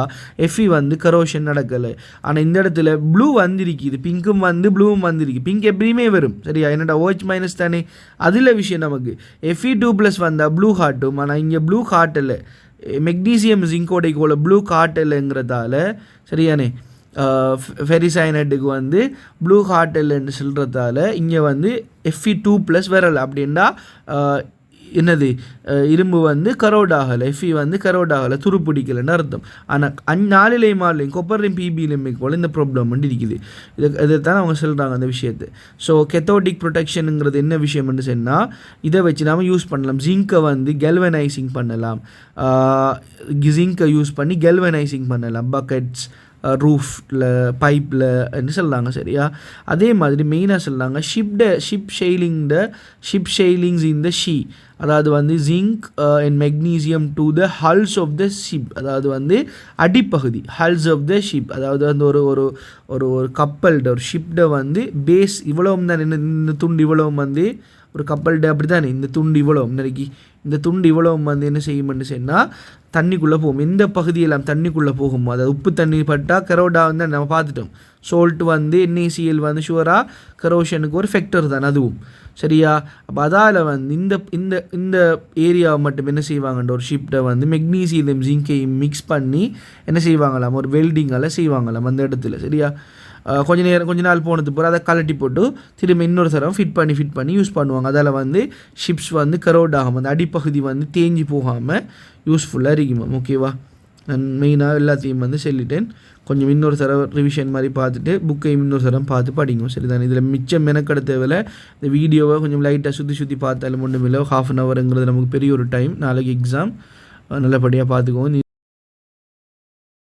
A: Fe வந்து கரோஷன் நடக்கலை. ஆனால் இந்த இடத்துல ப்ளூ வந்திருக்கு, இது பிங்க்கும் வந்து ப்ளூவும் வந்திருக்கு. பிங்க் எப்படியுமே வரும், சரியா. என்னடா OH மைனஸ் தானே, அதில் விஷயம் நமக்கு Fe2+ வந்தால் ப்ளூ காட்டும். ஆனால் இங்கே ப்ளூ காட்டலை, மெக்னீசியம் ஜிங்கோடைக்கோல ப்ளூ காட்டலைங்கிறதால, சரியானே. ஃபெரிசயனைட்டுக்கு வந்து ப்ளூ காட்டல்ன்னு சொல்கிறதால இங்கே வந்து Fe2+ வரலை. அப்படின்னா என்னது, இரும்பு வந்து கரோட் ஆகலை, Fe வந்து கரோட் ஆகலை, துருப்பிடிக்கலைன்னு அர்த்தம். ஆனால் 4 கொப்பரையும் பிபிலையும் போல் இந்த ப்ராப்ளம் வந்து இருக்குது. இதைத்தான் அவங்க சொல்கிறாங்க அந்த விஷயத்தை. ஸோ கெத்தோடிக் ப்ரொடெக்ஷனுங்கிறது என்ன விஷயம்னு சொன்னால், இதை வச்சு நாம் யூஸ் பண்ணலாம். ஜிங்கை வந்து கெல்வனைசிங் பண்ணலாம், ஜிங்கை யூஸ் பண்ணி கெல்வனைசிங் பண்ணலாம், பக்கெட்ஸ், ரூஃபில், பைப்பில் என்று சொல்கிறாங்க, சரியா. அதே மாதிரி மெயினாக சொல்கிறாங்க ஷிப் ஷெய்லிங்ஸ் இன் த ஷீ, அதாவது வந்து zinc and magnesium to the hulls of the ship, அதாவது வந்து அடிப்பகுதி, ஹல்ஸ் ஆஃப் த ஷிப், அதாவது வந்து ஒரு கப்பல்ட ஒரு ஷிப்ட வந்து பேஸ் இவ்வளவும் தான், இந்த துண்டு இவ்வளவும் வந்து ஒரு கப்பல்ட அப்படி தானே, இந்த துண்டு இவ்வளவும் நறுக்கி, இந்த துண்டு இவ்வளவும் வந்து என்ன செய்யும்னு சொன்னால் தண்ணிக்குள்ளே போகும். எந்த பகுதியெல்லாம் தண்ணிக்குள்ளே போகும், அதாவது உப்பு தண்ணி பட்டால் கரோடா வந்து நம்ம பார்த்துட்டோம். சோல்ட் வந்து NaCl வந்து ஷுவராக கரோஷனுக்கு ஒரு ஃபேக்டர் தான் அதுவும், சரியா. அப்போ அதால் வந்து இந்த இந்த இந்த ஏரியாவை மட்டும் என்ன செய்வாங்கன்ற ஒரு ஷிப்டை வந்து மெக்னீசியம் ஜிங்கையும் மிக்ஸ் பண்ணி என்ன செய்வாங்களாம், ஒரு வெல்டிங்கால் செய்வாங்களாம் அந்த இடத்துல. சரியா. கொஞ்ச நாள் போனது போகிற அதை கலட்டி போட்டு திரும்ப இன்னொரு தரம் ஃபிட் பண்ணி யூஸ் பண்ணுவாங்க. அதில் வந்து ஷிப்ஸ் வந்து கரோட் ஆகாமல், அந்த அடிப்பகுதி வந்து தேஞ்சி போகாமல் யூஸ்ஃபுல்லாக இருக்குமா. ஓகேவா. நான் மெயினாக எல்லாத்தையும் வந்து சொல்லிட்டேன். கொஞ்சம் இன்னொரு தரம் ரிவிஷன் மாதிரி பார்த்துட்டு புக்கையும் இன்னொரு தரம் பார்த்து படிங்க. சரிதான். இதில் மிச்சம் மெனக்கெட தேவையில்ல. இந்த வீடியோவை கொஞ்சம் லைட்டாக சுற்றி பார்த்தாலும் ஒன்றும் இல்லை. ½ அன் ஹவருங்கிறது நமக்கு பெரிய ஒரு டைம். நாளைக்கு எக்ஸாம் நல்லபடியாக பார்த்துக்குவோம்.